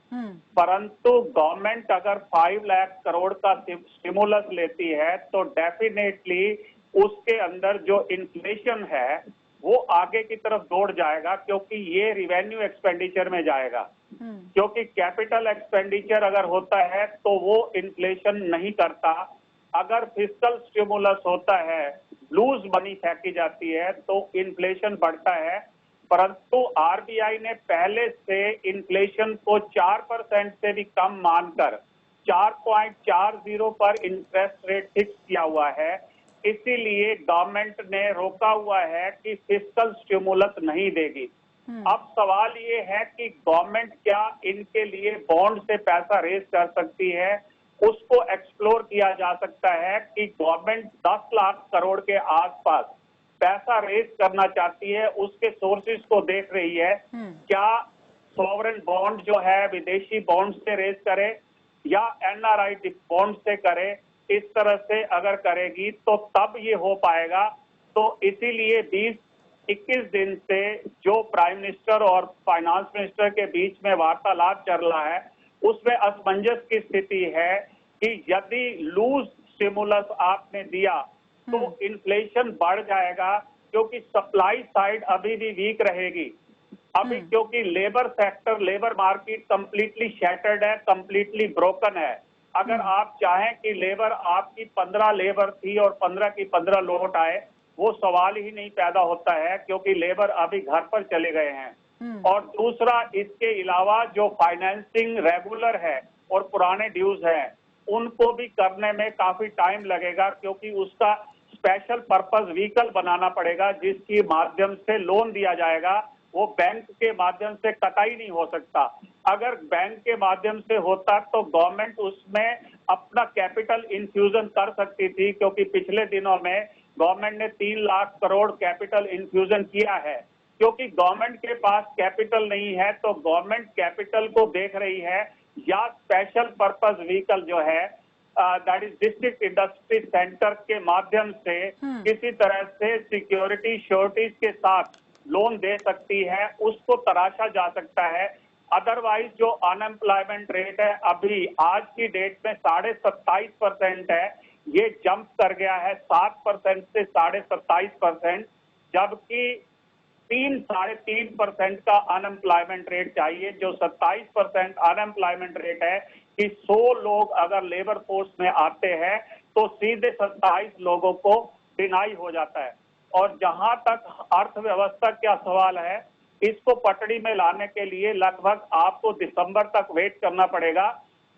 Speaker 3: परंतु गवर्नमेंट अगर 5 लाख करोड़ का स्टिमुलस लेती है तो डेफिनेटली उसके अंदर जो इन्फ्लेशन है वो आगे की तरफ दौड़ जाएगा, क्योंकि ये रिवेन्यू एक्सपेंडिचर में जाएगा। क्योंकि कैपिटल एक्सपेंडिचर अगर होता है तो वो इन्फ्लेशन नहीं करता। अगर फिस्कल स्टिमुलस होता है, लूज मनी फेंकी जाती है, तो इन्फ्लेशन बढ़ता है। परंतु आरबीआई ने पहले से इन्फ्लेशन को 4% से भी कम मानकर 4.40 पर इंटरेस्ट रेट फिक्स किया हुआ है। इसीलिए गवर्नमेंट ने रोका हुआ है कि फिस्कल स्टिमुलस नहीं देगी। अब सवाल ये है कि गवर्नमेंट क्या इनके लिए बॉन्ड से पैसा रेज कर सकती है? उसको एक्सप्लोर किया जा सकता है कि गवर्नमेंट 10 लाख करोड़ के आसपास पैसा रेज करना चाहती है, उसके सोर्सेज को देख रही है। क्या सॉवरेन बॉन्ड जो है विदेशी बॉन्ड से रेज करे या एनआरआई बॉन्ड से करे? इस तरह से अगर करेगी तो तब ये हो पाएगा। तो इसीलिए 20-21 दिन से जो प्राइम मिनिस्टर और फाइनेंस मिनिस्टर के बीच में वार्तालाप चल रहा है, उसमें असमंजस की स्थिति है कि यदि लूज स्टिमुलस आपने दिया तो इन्फ्लेशन बढ़ जाएगा, क्योंकि सप्लाई साइड अभी भी वीक रहेगी। अभी क्योंकि labour sector, labour market completely shattered है, कंप्लीटली ब्रोकन है। अगर आप चाहें कि लेबर आपकी 15 लेबर थी और 15 की 15 लौट आए, वो सवाल ही नहीं पैदा होता है, क्योंकि लेबर अभी घर पर चले गए हैं। और दूसरा, इसके अलावा जो फाइनेंसिंग रेगुलर है और पुराने ड्यूज हैं, उनको भी करने में काफी टाइम लगेगा, क्योंकि उसका स्पेशल पर्पस व्हीकल बनाना पड़ेगा जिसके माध्यम से लोन दिया जाएगा। वो बैंक के माध्यम से कतई नहीं हो सकता। अगर बैंक के माध्यम से होता तो गवर्नमेंट उसमें अपना कैपिटल इन्फ्यूजन कर सकती थी, क्योंकि पिछले दिनों में गवर्नमेंट ने 3 लाख करोड़ कैपिटल इन्फ्यूजन किया है। क्योंकि गवर्नमेंट के पास कैपिटल नहीं है, तो गवर्नमेंट कैपिटल को देख रही है या स्पेशल पर्पस व्हीकल जो है that is district industry centre के माध्यम से किसी तरह से सिक्योरिटी श्योरिटीज के साथ लोन दे सकती है, उसको तराशा जा सकता है। अदरवाइज जो अनएम्प्लॉयमेंट रेट है अभी आज की डेट में 27.5% है, ये जंप कर गया है 7% से 27.5%, जबकि 3-3.5% का अनएम्प्लॉयमेंट रेट चाहिए। जो 27% अनएम्प्लॉयमेंट रेट है कि 100 लोग अगर लेबर फोर्स में आते हैं तो सीधे 27 लोगों को डिनाई हो जाता है। और जहां तक अर्थव्यवस्था का सवाल है, इसको पटड़ी में लाने के लिए लगभग आपको दिसंबर तक वेट करना पड़ेगा,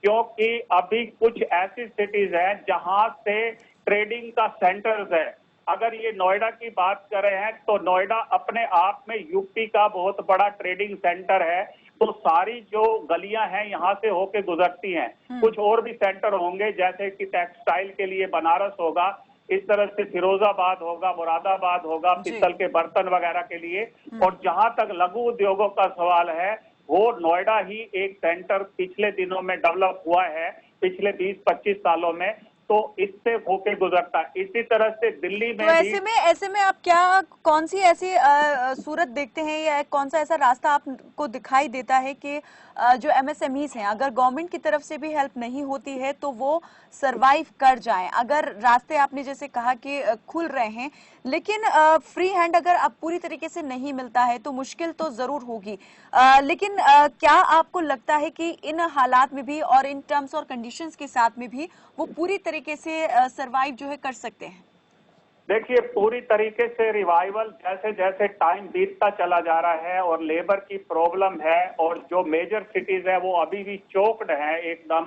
Speaker 3: क्योंकि अभी कुछ ऐसी सिटीज हैं जहां से ट्रेडिंग का सेंटर्स है। अगर ये नोएडा की बात कर रहे हैं तो नोएडा अपने आप में यूपी का बहुत बड़ा ट्रेडिंग सेंटर है, तो सारी जो गलियां हैं यहाँ से होके गुजरती हैं। कुछ और भी सेंटर होंगे, जैसे कि टेक्सटाइल के लिए बनारस होगा, इस तरह से फिरोजाबाद होगा, मुरादाबाद होगा, पीतल के बर्तन वगैरह के लिए। और जहां तक लघु उद्योगों का सवाल है, वो नोएडा ही एक सेंटर पिछले दिनों में डेवलप हुआ है, पिछले 20-25 सालों में, तो इससे होके गुजरता है। इसी तरह से दिल्ली में
Speaker 1: तो
Speaker 3: भी
Speaker 1: ऐसे में आप कौन सी ऐसी सूरत देखते हैं या कौन सा ऐसा रास्ता आपको दिखाई देता है कि जो एमएसएमईज हैं, अगर गवर्नमेंट की तरफ से भी हेल्प नहीं होती है तो वो सरवाइव कर जाएं? अगर रास्ते आपने जैसे कहा कि खुल रहे हैं, लेकिन फ्री हैंड अगर अब पूरी तरीके से नहीं मिलता है तो मुश्किल तो जरूर होगी। लेकिन क्या आपको लगता है कि इन हालात में भी और इन टर्म्स और कंडीशंस के साथ में भी वो पूरी तरीके से सरवाइव जो है कर सकते हैं?
Speaker 3: देखिए, पूरी तरीके से रिवाइवल जैसे जैसे टाइम बीतता चला जा रहा है और लेबर की प्रॉब्लम है, और जो मेजर सिटीज है वो अभी भी चोक्ड है एकदम।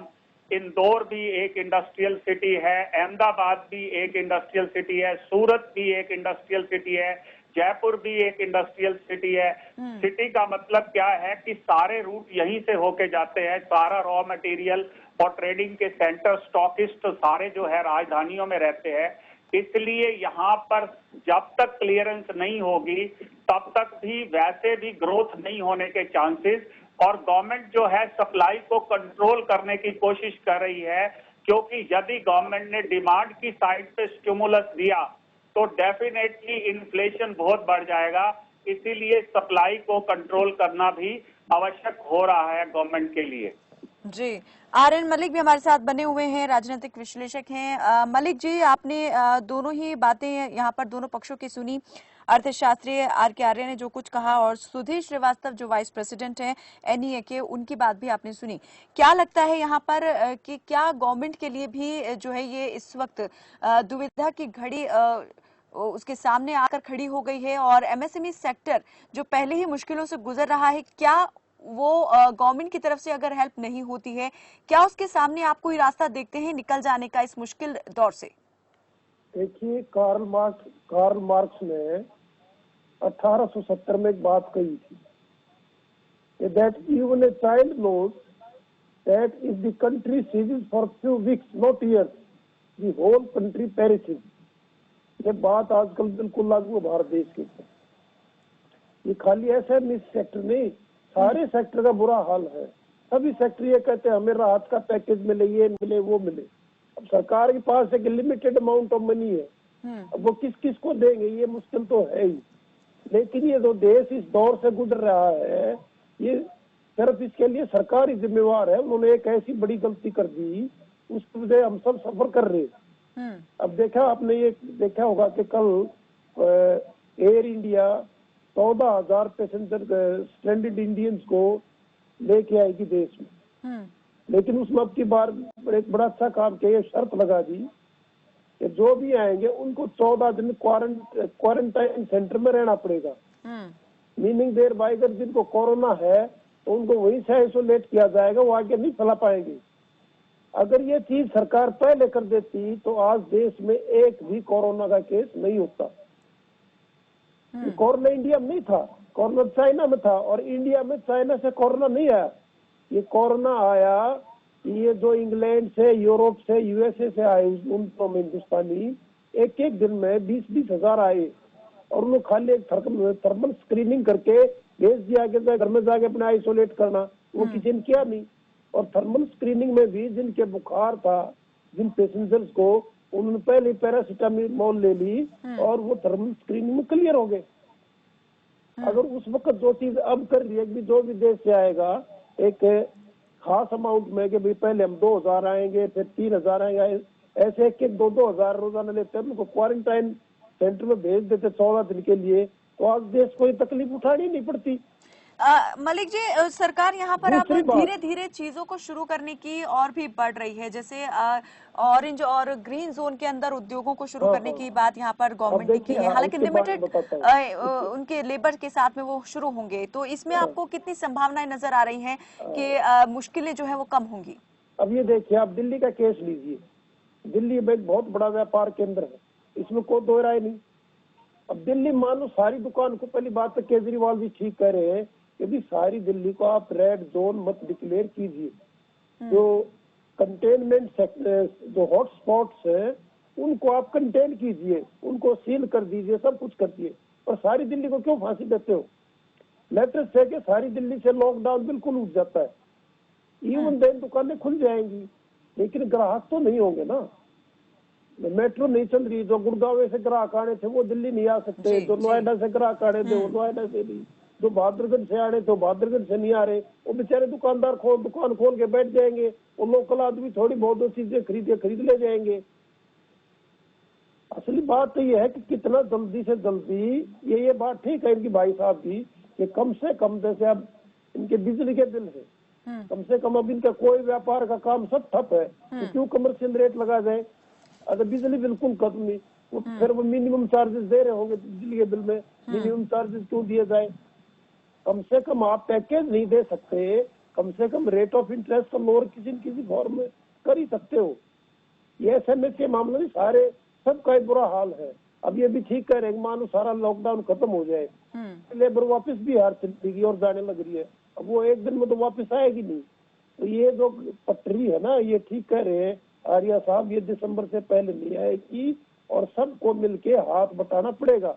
Speaker 3: इंदौर भी एक इंडस्ट्रियल सिटी है, अहमदाबाद भी एक इंडस्ट्रियल सिटी है, सूरत भी एक इंडस्ट्रियल सिटी है, जयपुर भी एक इंडस्ट्रियल सिटी है। सिटी का मतलब क्या है कि सारे रूट यहीं से होके जाते हैं, सारा रॉ मटेरियल और ट्रेडिंग के सेंटर, स्टॉकिस्ट सारे जो है राजधानियों में रहते हैं। इसलिए यहाँ पर जब तक क्लियरेंस नहीं होगी तब तक भी वैसे भी ग्रोथ नहीं होने के चांसेस। और गवर्नमेंट जो है सप्लाई को कंट्रोल करने की कोशिश कर रही है, क्योंकि यदि गवर्नमेंट ने डिमांड की साइड पे स्टिमुलस दिया तो डेफिनेटली इन्फ्लेशन बहुत बढ़ जाएगा। इसीलिए सप्लाई को कंट्रोल करना भी आवश्यक हो रहा है गवर्नमेंट के लिए।
Speaker 1: जी, आर.एन. मलिक भी हमारे साथ बने हुए हैं, राजनीतिक विश्लेषक हैं। मलिक जी, आपने दोनों ही बातें यहाँ पर दोनों पक्षों की सुनी। अर्थशास्त्री आर.के. आर्य ने जो कुछ कहा और सुधीर श्रीवास्तव जो वाइस प्रेसिडेंट हैं एनईए के, उनकी बात भी आपने सुनी। क्या लगता है यहाँ पर कि क्या गवर्नमेंट के लिए भी जो है ये इस वक्त दुविधा की घड़ी उसके सामने आकर खड़ी हो गई है, और एमएसएमई सेक्टर जो पहले ही मुश्किलों से गुजर रहा है, क्या वो गवर्नमेंट की तरफ से अगर हेल्प नहीं होती है, क्या उसके सामने आप कोई रास्ता देखते हैं निकल जाने का इस मुश्किल दौर से?
Speaker 4: देखिए, कार्ल मार्क्स ने 1870 में एक बात कही थी, that even a child knows that if the country ceases for few weeks not years the whole country perishes. ये बात आजकल बिल्कुल लागू है भारत देश के ऊपर। ये खाली ऐसा इस सेक्टर नहीं, सारे सेक्टर का बुरा हाल है। सभी सेक्टर ये कहते हैं हमें राहत का पैकेज मिले, ये मिले, वो मिले। अब सरकार के पास एक लिमिटेड अमाउंट ऑफ मनी है, अब वो किस किस को देंगे, ये मुश्किल तो है ही। लेकिन ये जो देश इस दौर से गुजर रहा है, ये सिर्फ इसके लिए सरकार ही जिम्मेवार है। उन्होंने एक ऐसी बड़ी गलती कर दी, उसकी वजह हम सब सफर कर रहे हैं। अब देखा आपने, ये देखा होगा कि कल air India 14,000 passenger stranded Indians को लेके आएगी देश में। लेकिन उसमें अब की बार एक बड़ा अच्छा काम किया, शर्त लगा दी कि जो भी आएंगे उनको 14 दिन क्वारंटाइन सेंटर में रहना पड़ेगा। मीनिंग देर बाय अगर जिनको कोरोना है तो उनको वहीं से आइसोलेट किया जाएगा, वो आगे नहीं फैला पाएंगे। अगर ये चीज सरकार पहले कर देती तो आज देश में एक भी कोरोना का केस नहीं होता। कोरोना इंडिया में नहीं था, कोरोना चाइना में था, और इंडिया में चाइना से कोरोना नहीं आया। ये कोरोना आया, ये जो इंग्लैंड से, यूरोप से, यूएसए से आए उन हिंदुस्तानी एक एक दिन में 20-20 हजार आए, और उन्होंने खाली एक थर्मल स्क्रीनिंग करके भेज दिया कि घर में जाके अपने आइसोलेट करना। वो किसी ने किया नहीं। और थर्मल स्क्रीनिंग में भी जिनके बुखार था, जिन पैसेंजर्स को, उन्होंने पहले पैरासीटामोल ले ली और वो थर्मल स्क्रीनिंग में क्लियर हो गए। अगर उस वक्त जो चीज अब कर रही है कि जो विदेश से आएगा एक खास अमाउंट में, कि भाई पहले हम 2000 आएंगे, फिर 3000 आएंगे, ऐसे एक 2-2 हजार रोजाना लेते हैं, उनको क्वारंटाइन सेंटर में भेज देते 14 दिन के लिए, तो आज देश को ये तकलीफ उठानी नहीं पड़ती।
Speaker 1: मलिक जी, सरकार यहाँ पर अब
Speaker 4: दूसरी बात,
Speaker 1: धीरे धीरे चीजों को शुरू करने की और भी बढ़ रही है। जैसे ऑरेंज और ग्रीन जोन के अंदर उद्योगों को शुरू करने की बात यहाँ पर गवर्नमेंट ने की है। हालांकि लिमिटेड उनके लेबर के साथ में वो शुरू होंगे, तो इसमें आपको कितनी संभावनाएं नजर आ रही हैं कि मुश्किलें जो है वो कम होंगी?
Speaker 4: अब ये देखिए, आप दिल्ली का केस लीजिए। दिल्ली में एक बहुत बड़ा व्यापार केंद्र है, इसमें कोई दो राय नहीं। अब दिल्ली मान लो सारी दुकान को, पहली बात तो केजरीवाल जी ठीक कह रहे हैं कि भी सारी दिल्ली को आप रेड जोन मत डिक्लेयर कीजिए। जो कंटेनमेंट सेक्टर, जो हॉट स्पॉट्स हैं, उनको आप कंटेन कीजिए, उनको सील कर दीजिए, सब कुछ कर दिए। और सारी दिल्ली को क्यों फांसी देते हो? लेटर से कि सारी दिल्ली से लॉकडाउन बिल्कुल उठ जाता है, इवन देन दुकानें खुल जाएंगी, लेकिन ग्राहक तो नहीं होंगे ना। मेट्रो नहीं चल रही, जो गुड़गांव से ग्राहक आने थे वो दिल्ली नहीं आ सकते, जो नोएडा से ग्राहक आने थे वो नोएडा से नहीं, जो बहादुरगंज से आने तो बहादुरगंज से नहीं आ रहे, वो बेचारे दुकानदार दुकान खोल के बैठ जाएंगे, और लोकल आदमी थोड़ी बहुत चीजें खरीद ले जाएंगे। असली बात तो ये है कि कितना जल्दी से जल्दी, ये बात ठीक है इनकी भाई साहब की, कि कम से कम, जैसे अब इनके बिजली के बिल है, कम से कम अब इनका कोई व्यापार का काम सब ठप है, तो क्यों कमर्शियल रेट लगा जाए? अगर बिजली बिल्कुल खत्म नहीं, तो फिर वो मिनिमम चार्जेस दे रहे होंगे बिजली के बिल में, मिनिमम चार्जेस क्यों दिए जाए? कम से कम आप पैकेज नहीं दे सकते, कम से कम रेट ऑफ इंटरेस्ट तो लोअर किसी न किसी फॉर्म में कर ही सकते हो। ये एसएमएस के मामले में सारे सबका एक बुरा हाल है। अब ये भी ठीक कह रहे हैं, मानो सारा लॉकडाउन खत्म हो जाए, लेबर वापस बिहार चलेगी और जाने लग रही है, अब वो एक दिन में तो वापस आएगी नहीं। तो ये जो पटरी है ना, ये ठीक कह रहे हैं आर्या साहब, ये दिसंबर से पहले नहीं आएगी, और सबको मिलके हाथ बटाना पड़ेगा।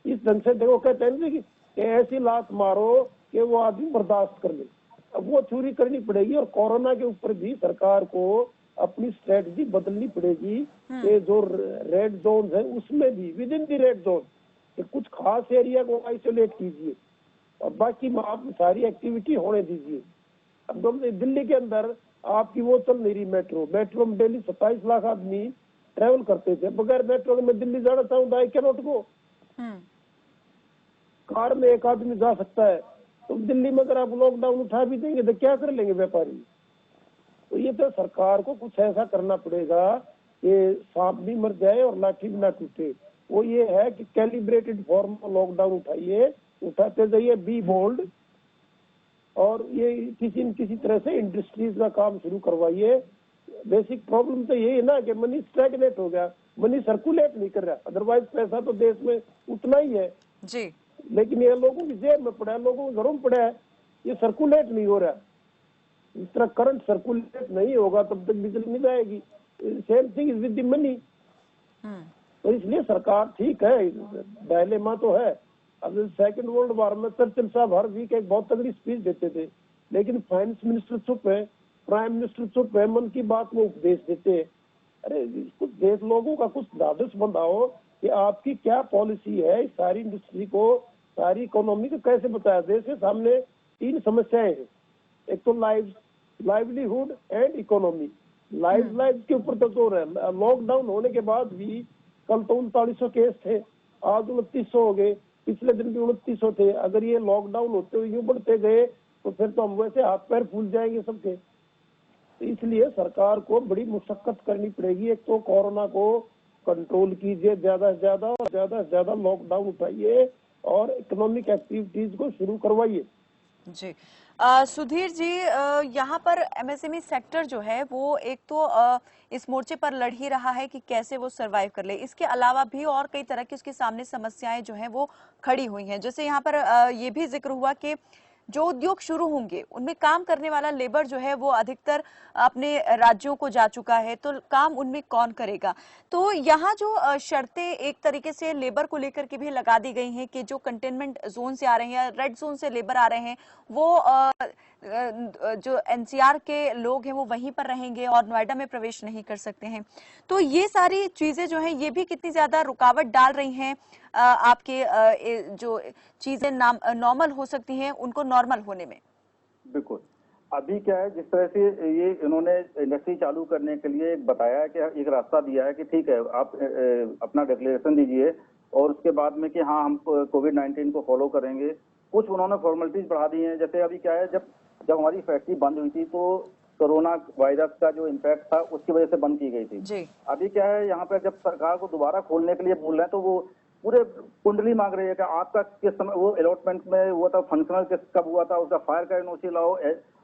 Speaker 4: इस ढंग से देखो, कहते हैं कि ऐसी लात मारो कि वो आदमी बर्दाश्त कर ले। अब वो चोरी करनी पड़ेगी, और कोरोना के ऊपर भी सरकार को अपनी स्ट्रेटजी बदलनी पड़ेगी। ये जो रेड जोन है उसमें भी with in the red zone कुछ खास एरिया को आइसोलेट कीजिए, और बाकी आप सारी एक्टिविटी होने दीजिए। अब दिल्ली के अंदर आपकी वो चल नहीं रही मेट्रो में डेली 27 लाख आदमी ट्रेवल करते थे, बगैर मेट्रो में दिल्ली जाना चाहूँ I can not go. Car में एक आदमी जा सकता है, तो दिल्ली में अगर आप लॉकडाउन उठा भी देंगे तो क्या कर लेंगे व्यापारी? तो ये तो सरकार को कुछ ऐसा करना पड़ेगा कि सांप भी मर जाए और लाठी भी ना टूटे। वो ये है कि कैलिब्रेटेड फॉर्म में लॉकडाउन उठाइए, उठाते जाइए, बी बोल्ड, और ये किसी न किसी तरह से इंडस्ट्रीज का काम शुरू करवाइए। बेसिक प्रॉब्लम तो यही है ना कि मनी स्टैग्नेट हो गया, मनी सर्कुलेट नहीं कर रहा। अदरवाइज पैसा तो देश में उतना ही है
Speaker 1: जी,
Speaker 4: लेकिन ये लोगों की जेब में पड़ा है, लोगों के घरों में पड़ा है, ये सर्कुलेट नहीं हो रहा। इस तरह करंट सर्कुलेट नहीं होगा तब तक बिजली नहीं जाएगी। Same thing is with the money. तो इसलिए सरकार ठीक है, डायलेमा तो है। अब सेकंड वर्ल्ड वॉर में चर्चिल साहब हर वीक एक बहुत तगड़ी स्पीच देते थे, लेकिन फाइनेंस मिनिस्टर चुप है, प्राइम मिनिस्टर चुप है, मन की बात में उपदेश देते हैं। अरे कुछ देश लोगों का कुछ ढाढ़स बंधाओ कि आपकी क्या पॉलिसी है, सारी इंडस्ट्री को, सारी इकोनॉमी को कैसे बताया। देश के सामने 3 समस्याएं हैं, एक तो लाइवलीहुड एंड इकोनॉमी। लाइफ के ऊपर तो जोर है। लॉकडाउन होने के बाद भी कल तो 3900 केस थे, आज 2900 हो गए, पिछले दिन भी 2900 थे। अगर ये लॉकडाउन होते हुए यूं बढ़ते गए तो फिर तो हम वैसे हाथ पैर फूल जाएंगे सबके। तो इसलिए सरकार को बड़ी मुशक्कत करनी पड़ेगी। एक तो कोरोना को कंट्रोल कीजिए ज्यादा से ज्यादा, और ज्यादा से ज्यादा लॉकडाउन उठाइए और इकोनॉमिक एक्टिविटीज को शुरू करवाइए।
Speaker 1: जी सुधीर जी, यहाँ पर एमएसएमई सेक्टर जो है वो एक तो इस मोर्चे पर लड़ ही रहा है कि कैसे वो सरवाइव कर ले। इसके अलावा भी और कई तरह की उसके सामने समस्याएं जो हैं वो खड़ी हुई हैं। जैसे यहाँ पर ये भी जिक्र हुआ कि जो उद्योग शुरू होंगे उनमें काम करने वाला लेबर जो है वो अधिकतर अपने राज्यों को जा चुका है, तो काम उनमें कौन करेगा। तो यहाँ जो शर्तें एक तरीके से लेबर को लेकर के भी लगा दी गई हैं कि जो कंटेनमेंट जोन से आ रहे हैं या रेड जोन से लेबर आ रहे हैं वो जो एनसीआर के लोग हैं वो वहीं पर रहेंगे और नोएडा में प्रवेश नहीं कर सकते हैं। तो ये सारी चीजें जो हैं ये भी कितनी ज्यादा रुकावट डाल रही हैं आपके जो चीजें नॉर्मल हो सकती हैं उनको नॉर्मल होने में।
Speaker 2: बिल्कुल। अभी क्या है, जिस तरह से ये इन्होंने इंडस्ट्री चालू करने के लिए एक बताया है कि एक रास्ता दिया है कि ठीक है आप अपना डिक्लेरेशन दीजिए और उसके बाद में कि हाँ हम कोविड-19 को फॉलो करेंगे। कुछ उन्होंने फॉर्मेलिटीज बढ़ा दी हैं। जैसे अभी क्या है, जब हमारी फैक्ट्री बंद हुई थी तो कोरोना वायरस का जो इम्पैक्ट था उसकी वजह से बंद की गई थी
Speaker 1: जी।
Speaker 2: अभी क्या है, यहाँ पे जब सरकार को दोबारा खोलने के लिए बोल रहे हैं तो वो पूरे कुंडली मांग रही है कि आपका किस समय वो अलॉटमेंट में हुआ था, फंक्शनल कब हुआ था, उसका फायर का एनओसी लाओ,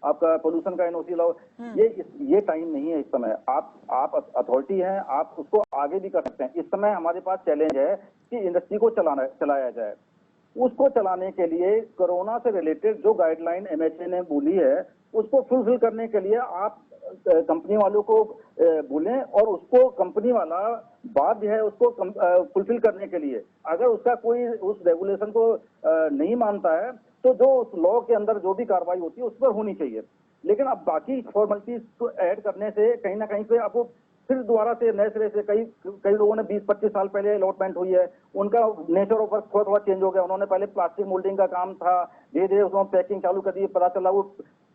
Speaker 2: आपका पोल्यूशन का एनओसी लाओ। ये टाइम नहीं है इस समय। आप अथॉरिटी हैं, आप उसको आगे भी कर सकते हैं। इस समय हमारे पास चैलेंज है कि इंडस्ट्री को चलाया जाए। उसको चलाने के लिए कोरोना से रिलेटेड जो गाइडलाइन एमएचए ने बोली है उसको फुलफिल करने के लिए आप कंपनी वालों को बोलें और उसको कंपनी वाला बाध्य है उसको फुलफिल करने के लिए। अगर उसका कोई उस रेगुलेशन को नहीं मानता है तो जो उस लॉ के अंदर जो भी कार्रवाई होती है उस पर होनी चाहिए। लेकिन अब बाकी फॉर्मेलिटीज को ऐड करने से कहीं ना कहीं पे आपको फिर दोबारा से नए सिरे से कई लोगों ने 20-25 साल पहले अलॉटमेंट हुई है, उनका नेचर ऑफ वर्क थोड़ा चेंज हो गया। उन्होंने पहले प्लास्टिक मोल्डिंग का काम था, धीरे धीरे उसमें पैकिंग चालू कर दी, पता चला वो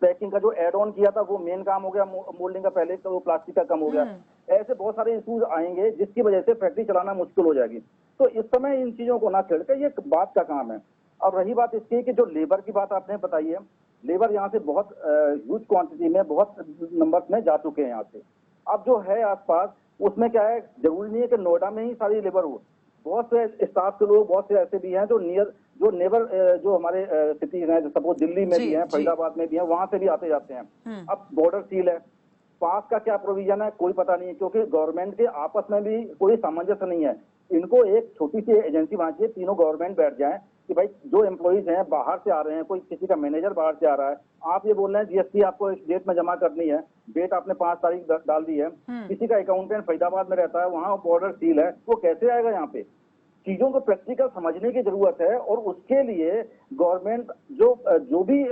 Speaker 2: पैकिंग का जो एड ऑन किया था वो मेन काम हो गया, मोल्डिंग का पहले तो वो प्लास्टिक का कम हो गया। ऐसे बहुत सारे इश्यूज आएंगे जिसकी वजह से फैक्ट्री चलाना मुश्किल हो जाएगी। तो इस समय इन चीजों को ना छेड़कर ये बात का काम है। अब रही बात इसकी कि जो लेबर की बात आपने बताई है, लेबर यहाँ से बहुत ह्यूज क्वांटिटी में बहुत नंबर्स में जा चुके हैं यहाँ से। अब जो है आसपास उसमें क्या है, जरूरी नहीं है कि नोएडा में ही सारी लेबर हो। बहुत से स्टाफ के लोग बहुत से ऐसे भी हैं जो नेबर जो हमारे सिटीज हैं, सपोज दिल्ली में भी हैं, फरीदाबाद में भी हैं, वहां से भी आते जाते हैं। अब बॉर्डर सील है, पास का क्या प्रोविजन है कोई पता नहीं है, क्योंकि गवर्नमेंट के आपस में भी कोई सामंजस्य नहीं है। इनको एक छोटी सी एजेंसी बनानी चाहिए, तीनों गवर्नमेंट बैठ जाएं कि भाई जो एम्प्लॉइज हैं बाहर से आ रहे हैं, कोई किसी का मैनेजर बाहर से आ रहा है, आप ये बोल रहे हैं जीएसटी आपको इस डेट में जमा करनी है, डेट आपने 5 तारीख डाल दी है, किसी का अकाउंटेंट फरीदाबाद में रहता है, वहां बॉर्डर सील है, वो कैसे आएगा यहाँ पे। चीजों को प्रैक्टिकल समझने की जरूरत है और उसके लिए गवर्नमेंट जो भी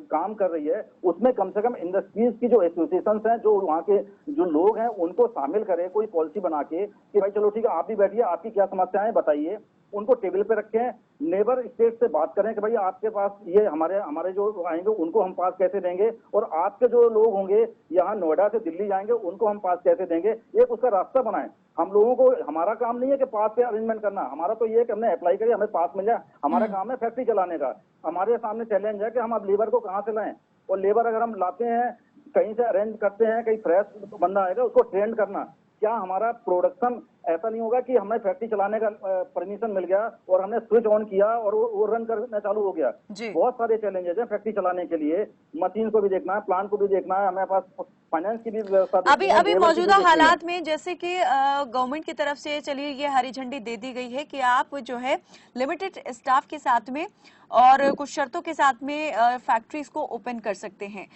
Speaker 2: काम कर रही है उसमें कम से कम इंडस्ट्रीज की जो एसोसिएशन हैं, जो वहाँ के जो लोग हैं उनको शामिल करे, कोई पॉलिसी बना के कि भाई चलो ठीक है आप भी बैठिए, आपकी क्या समस्याएं बताइए, उनको टेबल पे रखें, नेबर स्टेट से बात करें कि भाई आपके पास ये हमारे जो आएंगे उनको हम पास कैसे देंगे, और आपके जो लोग होंगे यहाँ नोएडा से दिल्ली जाएंगे उनको हम पास कैसे देंगे। एक उसका रास्ता बनाएं। हम लोगों को, हमारा काम नहीं है कि पास पे अरेंजमेंट करना, हमारा तो ये है कि हमने अप्लाई करिए, हमें पास मिल जाए, हमारा काम है फैक्ट्री चलाने का। हमारे सामने चैलेंज है कि हम अब लेबर को कहाँ से लाएं, और लेबर अगर हम लाते हैं कहीं से अरेंज करते हैं, कहीं फ्रेश बंदा आएगा उसको ट्रेन करना, क्या हमारा प्रोडक्शन ऐसा नहीं होगा कि हमें फैक्ट्री चलाने का परमिशन मिल गया और हमने स्विच ऑन किया और वो रन करना चालू हो गया। बहुत सारे चैलेंजेस हैं फैक्ट्री चलाने के लिए, मशीन को भी देखना है, प्लांट को भी देखना है, हमारे पास फाइनेंस की भी व्यवस्था
Speaker 1: अभी मौजूदा हालात में जैसे कि गवर्नमेंट की तरफ से चलिए ये हरी झंडी दे दी गई है कि आप जो है लिमिटेड स्टाफ के साथ में और कुछ शर्तों के साथ में फैक्ट्रीज को ओपन कर सकते हैं,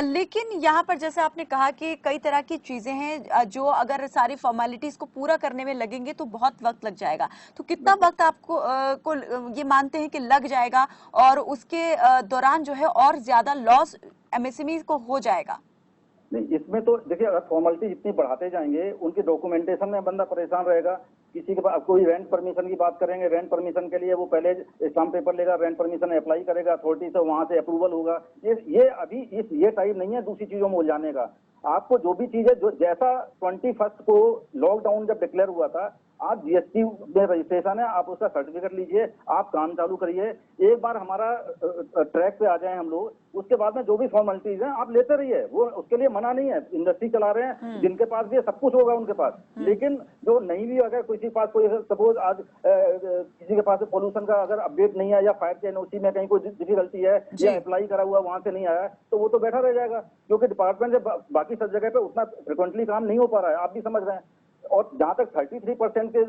Speaker 1: लेकिन यहाँ पर जैसे आपने कहा कि कई तरह की चीजें हैं जो अगर सारी फॉर्मेलिटीज को पूरा करने में लगेंगे तो बहुत वक्त लग जाएगा। तो कितना वक्त आपको को ये मानते हैं कि लग जाएगा और उसके दौरान जो है और ज्यादा लॉस एमएसएमई को हो जाएगा?
Speaker 2: नहीं, इसमें तो देखिए अगर फॉर्मेलिटी जितनी बढ़ाते जाएंगे उनके डॉक्यूमेंटेशन में बंदा परेशान रहेगा। किसी के पास कोई रेंट परमिशन की बात करेंगे, रेंट परमिशन के लिए वो पहले स्टाम्प पेपर लेगा, रेंट परमिशन अप्लाई करेगा अथॉरिटी से, वहां से अप्रूवल होगा। ये अभी ये टाइम नहीं है दूसरी चीजों में उलझाने का। आपको जो भी चीज है, जो जैसा 21 को लॉकडाउन जब डिक्लेयर हुआ था आप जीएसटी में रजिस्ट्रेशन है, आप उसका सर्टिफिकेट लीजिए, आप काम चालू करिए। एक बार हमारा ट्रैक पे आ जाए हम लोग, उसके बाद में जो भी फॉर्मेलिटीज हैं आप लेते रहिए, वो उसके लिए मना नहीं है। इंडस्ट्री चला रहे हैं, जिनके पास भी सब कुछ होगा उनके पास, लेकिन जो नहीं भी, अगर किसी के पास कोई सपोज आज किसी के पास पोल्यूशन का अगर अपडेट नहीं है, या फायर के एनओसी में कहीं कोई डिफिकल्टी है, या अप्लाई करा हुआ वहां से नहीं आया, तो वो तो बैठा रह जाएगा, क्योंकि डिपार्टमेंट से बाकी सब जगह पे उतना फ्रिक्वेंटली काम नहीं हो पा रहा है, आप भी समझ रहे हैं। और जहां तक 33% के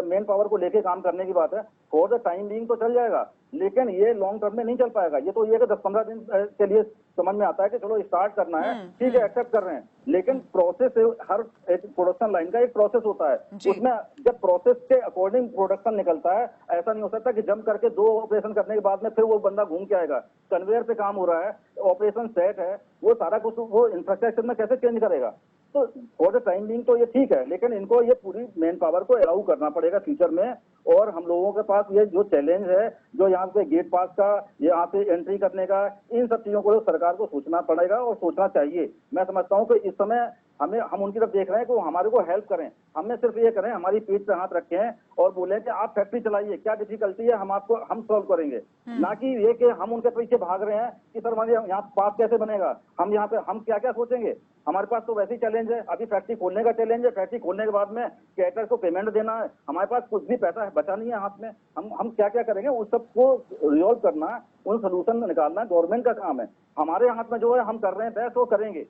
Speaker 2: मेन पावर को लेके काम करने की बात है, फॉर द टाइम बीइंग तो चल जाएगा, लेकिन ये लॉन्ग टर्म में नहीं चल पाएगा। ये तो ये 10-15 दिन के लिए समझ में आता है कि चलो स्टार्ट करना है, ठीक है, एक्सेप्ट कर रहे हैं, लेकिन प्रोसेस, हर एक प्रोडक्शन लाइन का एक प्रोसेस होता है, उसमें जब प्रोसेस के अकॉर्डिंग प्रोडक्शन निकलता है, ऐसा नहीं हो सकता कि जंप करके 2 ऑपरेशन करने के बाद में फिर वो बंदा घूम के आएगा। कन्वेयर पे काम हो रहा है, ऑपरेशन सेट है, वो सारा कुछ वो इंफ्रास्ट्रक्चर में कैसे चेंज करेगा। तो फॉर द टाइम बीइंग तो ये ठीक है, लेकिन इनको ये पूरी मेन पावर को अलाउ करना पड़ेगा फ्यूचर में। और हम लोगों के पास ये जो चैलेंज है, जो यहाँ पे गेट पास का, यहाँ पे एंट्री करने का, इन सब चीजों को सरकार को सोचना पड़ेगा और सोचना चाहिए। मैं समझता हूँ कि इस समय हम उनकी तरफ देख रहे हैं कि वो हमारे को हेल्प करें, हमें सिर्फ ये करें, हमारी पीठ पे हाथ रखें और बोले कि आप फैक्ट्री चलाइए, क्या डिफिकल्टी है हम सॉल्व करेंगे, ना कि ये कि हम उनके पीछे भाग रहे हैं कि सर हमारे यहाँ पास कैसे बनेगा, हम यहाँ पे हम क्या क्या सोचेंगे। हमारे पास तो वैसे ही चैलेंज है, अभी फैक्ट्री खोलने का चैलेंज है, फैक्ट्री खोलने के बाद में क्रेडिटर को पेमेंट देना है, हमारे पास कुछ भी पैसा बचा नहीं है हाथ में, हम क्या क्या करेंगे, उस सबको रिजॉल्व करना, उन सोल्यूशन निकालना गवर्नमेंट का काम है। हमारे हाथ में जो है हम कर रहे हैं बेस्ट, वो करेंगे।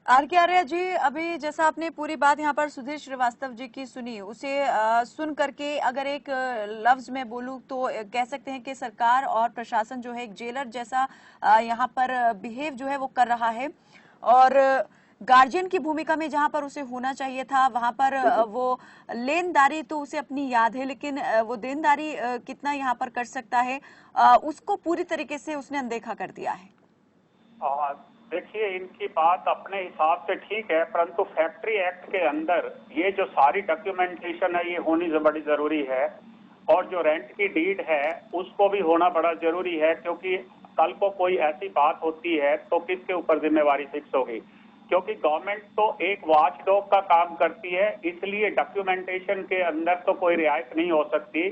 Speaker 1: आर के आर्या जी, अभी जैसा आपने पूरी बात यहाँ पर सुधीर श्रीवास्तव जी की सुनी, उसे सुन करके अगर एक लफ्ज में बोलूं तो कह सकते हैं कि सरकार और प्रशासन जो है एक जेलर जैसा यहाँ पर बिहेव जो है वो कर रहा है, और गार्जियन की भूमिका में जहां पर उसे होना चाहिए था वहां पर वो लेनदारी तो उसे अपनी याद है, लेकिन वो देनदारी कितना यहाँ पर कर सकता है उसको पूरी तरीके से उसने अनदेखा कर दिया है।
Speaker 3: देखिए, इनकी बात अपने हिसाब से ठीक है, परंतु फैक्ट्री एक्ट के अंदर ये जो सारी डॉक्यूमेंटेशन है ये होनी बड़ी जरूरी है, और जो रेंट की डीड है उसको भी होना बड़ा जरूरी है, क्योंकि कल को कोई ऐसी बात होती है तो किसके ऊपर जिम्मेवारी फिक्स होगी। क्योंकि गवर्नमेंट तो एक वॉच डॉग का काम करती है, इसलिए डॉक्यूमेंटेशन के अंदर तो कोई रियायत नहीं हो सकती।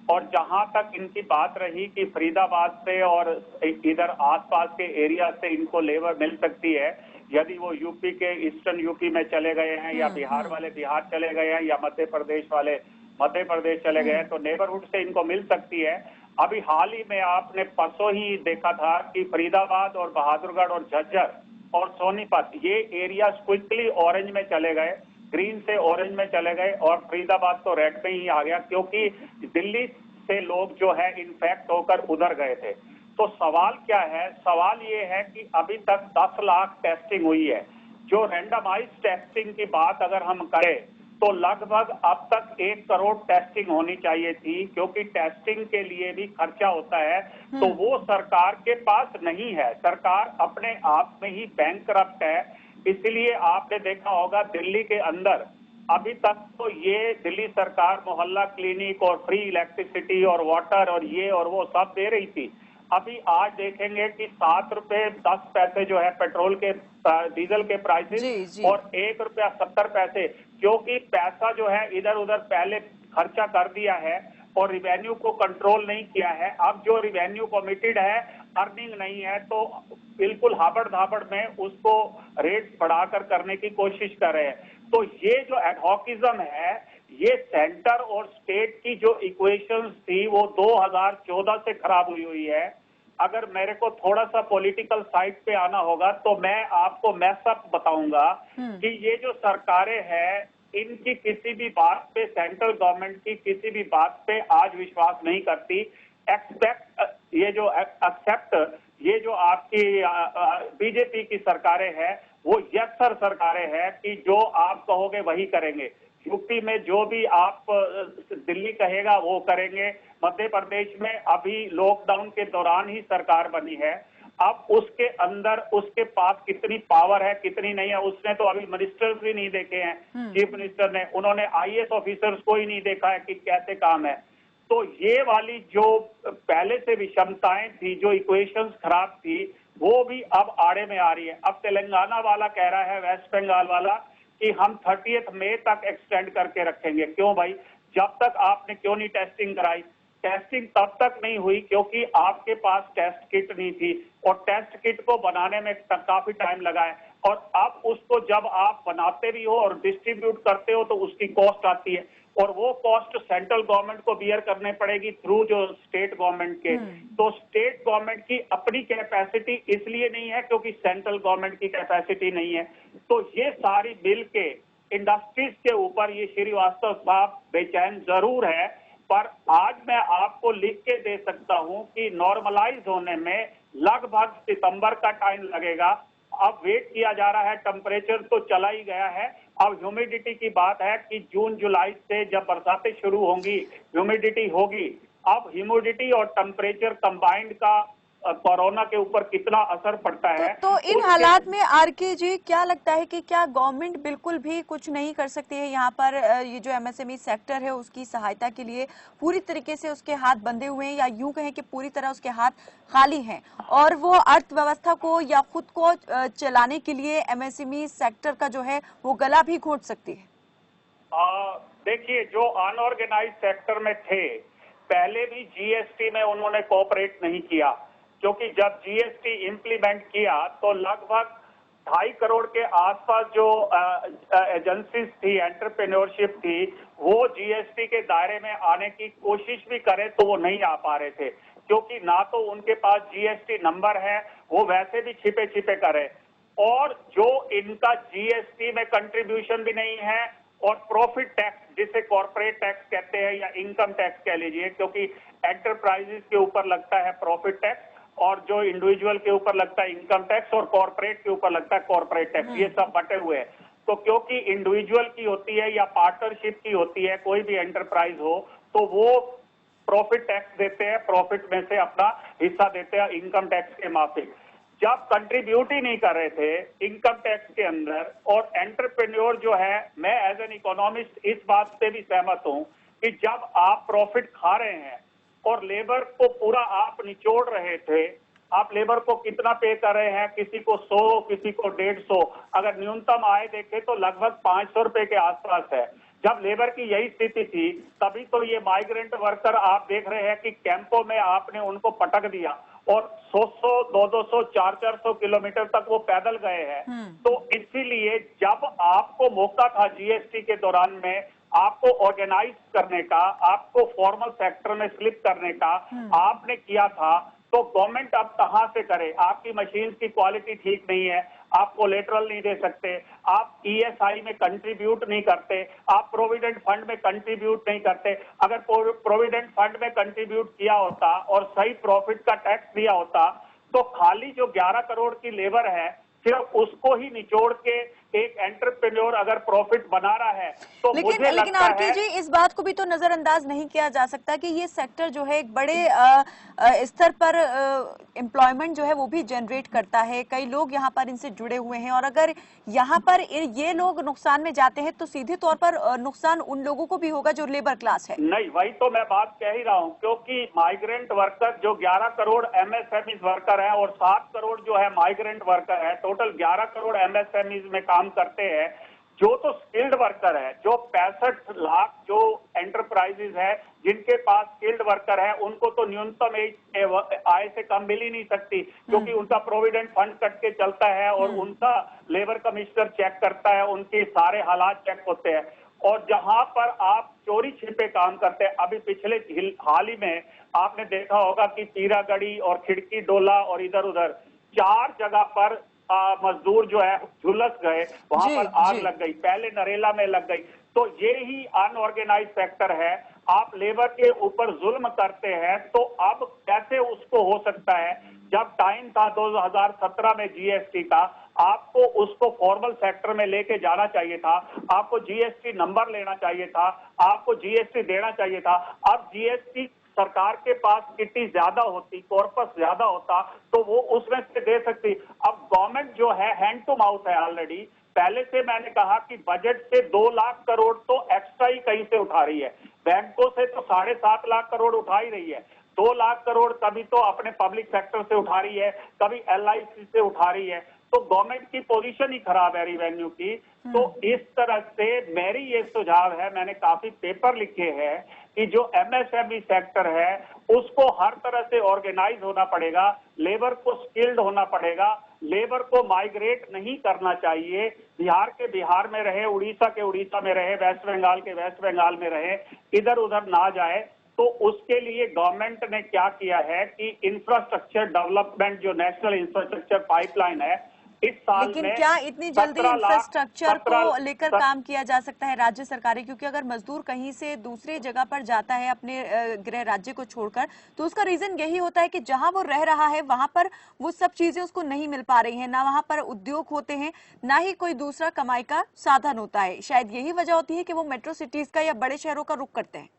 Speaker 3: और जहां तक इनकी बात रही कि फरीदाबाद से और इधर आसपास के एरिया से इनको लेबर मिल सकती है, यदि वो यूपी के ईस्टर्न यूपी में चले गए हैं, या बिहार वाले बिहार चले गए हैं, या मध्य प्रदेश वाले मध्य प्रदेश चले गए हैं, तो नेबरहुड से इनको मिल सकती है। अभी हाल ही में आपने परसों ही देखा था कि फरीदाबाद और बहादुरगढ़ और झज्जर और सोनीपत ये एरिया क्विकली ऑरेंज में चले गए, ग्रीन से ऑरेंज में चले गए, और फरीदाबाद तो रेड में ही आ गया, क्योंकि दिल्ली से लोग जो है इन्फेक्ट होकर उधर गए थे। तो सवाल क्या है, सवाल ये है कि अभी तक 10 लाख टेस्टिंग हुई है। जो रैंडमाइज टेस्टिंग की बात अगर हम करें तो लगभग अब तक 1 करोड़ टेस्टिंग होनी चाहिए थी, क्योंकि टेस्टिंग के लिए भी खर्चा होता है, तो वो सरकार के पास नहीं है। सरकार अपने आप में ही बैंकरप्ट है। इसलिए आपने देखा होगा दिल्ली के अंदर अभी तक तो ये दिल्ली सरकार मोहल्ला क्लिनिक और फ्री इलेक्ट्रिसिटी और वाटर और ये और वो सब दे रही थी। अभी आज देखेंगे कि 7 रुपए 10 पैसे जो है पेट्रोल के डीजल के प्राइसेस, और 1 रुपया 70 पैसे, क्योंकि पैसा जो है इधर उधर पहले खर्चा कर दिया है और रिवेन्यू को कंट्रोल नहीं किया है। अब जो रिवेन्यू कमिटेड है, अर्निंग नहीं है, तो बिल्कुल हाबड़ धाबड़ में उसको रेट बढ़ाकर करने की कोशिश कर रहे हैं। तो ये जो एडहॉकिज्म है, ये सेंटर और स्टेट की जो इक्वेशंस थी वो 2014 से खराब हुई है। अगर मेरे को थोड़ा सा पॉलिटिकल साइड पे आना होगा तो मैं आपको मैसअप बताऊंगा कि ये जो सरकारें हैं इनकी किसी भी बात पे, सेंट्रल गवर्नमेंट की किसी भी बात पे आज विश्वास नहीं करती। एक्सेप्ट ये जो आपकी बीजेपी की सरकारें हैं, वो यस सर सरकारें हैं कि जो आप कहोगे वही करेंगे। यूपी में जो भी आप दिल्ली कहेगा वो करेंगे। मध्य प्रदेश में अभी लॉकडाउन के दौरान ही सरकार बनी है। अब उसके अंदर उसके पास कितनी पावर है कितनी नहीं है, उसने तो अभी मिनिस्टर्स भी नहीं देखे हैं। चीफ मिनिस्टर ने, उन्होंने आईएएस ऑफिसर्स को ही नहीं देखा है कि कैसे काम है। तो ये वाली जो पहले से विषमताएं थी, जो इक्वेशंस खराब थी, वो भी अब आड़े में आ रही है। अब तेलंगाना वाला कह रहा है, वेस्ट बंगाल वाला, कि हम 30 मई तक एक्सटेंड करके रखेंगे। क्यों भाई, जब तक आपने क्यों नहीं टेस्टिंग कराई? टेस्टिंग तब तक नहीं हुई क्योंकि आपके पास टेस्ट किट नहीं थी, और टेस्ट किट को बनाने में काफी टाइम लगा है। और अब उसको जब आप बनाते भी हो और डिस्ट्रीब्यूट करते हो तो उसकी कॉस्ट आती है, और वो कॉस्ट सेंट्रल गवर्नमेंट को बियर करने पड़ेगी थ्रू जो स्टेट गवर्नमेंट के। तो स्टेट गवर्नमेंट की अपनी कैपेसिटी इसलिए नहीं है क्योंकि सेंट्रल गवर्नमेंट की कैपेसिटी नहीं है। तो ये सारी मिल के इंडस्ट्रीज के ऊपर ये श्रीवास्तव साहब बेचैन जरूर है, पर आज मैं आपको लिख के दे सकता हूं कि नॉर्मलाइज होने में लगभग सितंबर का टाइम लगेगा। अब वेट किया जा रहा है, टेम्परेचर तो चला ही गया है। अब ह्यूमिडिटी की बात है कि जून जुलाई से जब बरसातें शुरू होंगी ह्यूमिडिटी होगी। अब ह्यूमिडिटी और टेम्परेचर कंबाइंड का कोरोना के ऊपर कितना असर पड़ता है।
Speaker 1: तो इन हालात में आरके जी क्या लगता है कि क्या गवर्नमेंट बिल्कुल भी कुछ नहीं कर सकती है यहाँ पर? ये जो एमएसएमई सेक्टर है उसकी सहायता के लिए पूरी तरीके से उसके हाथ बंधे हुए हैं, या यूं कहें कि पूरी तरह उसके हाथ खाली हैं, और वो अर्थव्यवस्था को या खुद को चलाने के लिए एमएसएमई सेक्टर का जो है वो गला भी घोट सकती है?
Speaker 3: देखिए, जो अनऑर्गेनाइज सेक्टर में थे पहले भी जीएसटी में उन्होंने कोऑपरेट नहीं किया, क्योंकि जब जीएसटी इंप्लीमेंट किया तो लगभग 2.5 करोड़ के आसपास जो एजेंसीज थी, एंटरप्रेन्योरशिप थी, वो जीएसटी के दायरे में आने की कोशिश भी करे तो वो नहीं आ पा रहे थे, क्योंकि ना तो उनके पास जीएसटी नंबर है, वो वैसे भी छिपे छिपे करे, और जो इनका जीएसटी में कंट्रीब्यूशन भी नहीं है, और प्रॉफिट टैक्स जिसे कॉर्पोरेट टैक्स कहते हैं या इनकम टैक्स कह लीजिए, क्योंकि एंटरप्राइजेस के ऊपर लगता है प्रॉफिट टैक्स, और जो इंडिविजुअल के ऊपर लगता है इनकम टैक्स, और कॉर्पोरेट के ऊपर लगता है कॉर्पोरेट टैक्स। ये सब बटे हुए हैं। तो क्योंकि इंडिविजुअल की होती है या पार्टनरशिप की होती है, कोई भी एंटरप्राइज हो, तो वो प्रॉफिट टैक्स देते हैं, प्रॉफिट में से अपना हिस्सा देते हैं इनकम टैक्स के माफिक। जब कंट्रीब्यूट ही नहीं कर रहे थे इनकम टैक्स के अंदर, और एंटरप्रेन्योर जो है, मैं एज एन इकोनॉमिस्ट इस बात से भी सहमत हूं कि जब आप प्रॉफिट खा रहे हैं और लेबर को पूरा आप निचोड़ रहे थे, आप लेबर को कितना पे कर रहे हैं, किसी को 100, किसी को 150, अगर न्यूनतम आय देखे तो लगभग 500 रुपए के आसपास है। जब लेबर की यही स्थिति थी तभी तो ये माइग्रेंट वर्कर आप देख रहे हैं कि कैंपों में आपने उनको पटक दिया, और 100-100, 200-200, 400-400 किलोमीटर तक वो पैदल गए हैं। तो इसीलिए जब आपको मौका था जीएसटी के दौरान में आपको ऑर्गेनाइज करने का, आपको फॉर्मल सेक्टर में स्लिप करने का, आपने किया था, तो गवर्नमेंट अब कहां से करे? आपकी मशीन की क्वालिटी ठीक नहीं है, आप कोलेटरल नहीं दे सकते, आप ईएसआई में कंट्रीब्यूट नहीं करते, आप प्रोविडेंट फंड में कंट्रीब्यूट नहीं करते। अगर प्रोविडेंट फंड में कंट्रीब्यूट किया होता और सही प्रॉफिट का टैक्स दिया होता तो खाली जो 11 करोड़ की लेबर है सिर्फ उसको ही निचोड़ के एक एंटरप्रेन्योर अगर प्रॉफिट बना रहा है तो
Speaker 1: लेकिन आरके जी इस बात को भी तो नजरअंदाज नहीं किया जा सकता कि ये सेक्टर जो है एक बड़े स्तर पर एम्प्लॉयमेंट जो है वो भी जनरेट करता है, कई लोग यहाँ पर इनसे जुड़े हुए हैं, और अगर यहाँ पर ये लोग नुकसान में जाते हैं तो सीधे तौर पर नुकसान उन लोगों को भी होगा जो लेबर क्लास है।
Speaker 3: नहीं, वही तो मैं बात कह ही रहा हूँ, क्योंकि माइग्रेंट वर्कर जो 11 करोड़ एमएसएमई वर्कर है और 7 करोड़ जो है माइग्रेंट वर्कर है, टोटल 11 करोड़ एमएसएमई में काम करते हैं। जो तो स्किल्ड वर्कर है, जो 65 लाख जो एंटरप्राइजेज है जिनके पास स्किल्ड वर्कर है, उनको तो न्यूनतम आय से कम मिल ही नहीं सकती, क्योंकि उनका प्रोविडेंट फंड कट के चलता है और उनका लेबर कमिश्नर चेक करता है, उनके सारे हालात चेक होते हैं। और जहां पर आप चोरी छिपे काम करते हैं, अभी पिछले हाल ही में आपने देखा होगा कि पीरागढ़ी और खिड़की डोला और इधर उधर 4 जगह पर मजदूर जो है झुलस गए, वहां पर आग लग गई, पहले नरेला में लग गई। तो ये ही अनऑर्गेनाइज सेक्टर है। आप लेबर के ऊपर जुल्म करते हैं तो अब कैसे उसको हो सकता है? जब टाइम था 2017 में जीएसटी का, आपको उसको फॉर्मल सेक्टर में लेके जाना चाहिए था, आपको जीएसटी नंबर लेना चाहिए था, आपको जीएसटी देना चाहिए था। अब जीएसटी सरकार के पास कितनी ज्यादा होती, कॉर्पस ज्यादा होता तो वो उसमें से दे सकती। अब गवर्नमेंट जो है हैंड टू माउथ है ऑलरेडी। पहले से मैंने कहा कि बजट से 2 लाख करोड़ तो एक्स्ट्रा ही कहीं से उठा रही है, बैंकों से तो 7.5 लाख करोड़ उठा ही रही है। 2 लाख करोड़ कभी तो अपने पब्लिक सेक्टर से उठा रही है, कभी एलआईसी से उठा रही है। तो गवर्नमेंट की पोजीशन ही खराब है रिवेन्यू की। तो इस तरह से मेरी ये सुझाव है, मैंने काफी पेपर लिखे हैं कि जो एमएसएमई सेक्टर है उसको हर तरह से ऑर्गेनाइज होना पड़ेगा, लेबर को स्किल्ड होना पड़ेगा, लेबर को माइग्रेट नहीं करना चाहिए, बिहार के बिहार में रहे, उड़ीसा के उड़ीसा में रहे, वेस्ट बंगाल के वेस्ट बंगाल में रहे, इधर उधर ना जाए। तो उसके लिए गवर्नमेंट ने क्या किया है कि इंफ्रास्ट्रक्चर डेवलपमेंट, जो नेशनल इंफ्रास्ट्रक्चर पाइपलाइन है, इस साल
Speaker 1: लेकिन
Speaker 3: में
Speaker 1: क्या इतनी जल्दी
Speaker 3: 17 लाख
Speaker 1: इंफ्रास्ट्रक्चर को लेकर
Speaker 3: 17
Speaker 1: काम किया जा सकता है राज्य सरकारें? क्योंकि अगर मजदूर कहीं से दूसरी जगह पर जाता है अपने गृह राज्य को छोड़कर, तो उसका रीजन यही होता है कि जहां वो रह रहा है वहां पर वो सब चीजें उसको नहीं मिल पा रही हैं, ना वहां पर उद्योग होते हैं, ना ही कोई दूसरा कमाई का साधन होता है। शायद यही वजह होती है कि वो मेट्रो सिटीज का या बड़े शहरों का रुख करते हैं।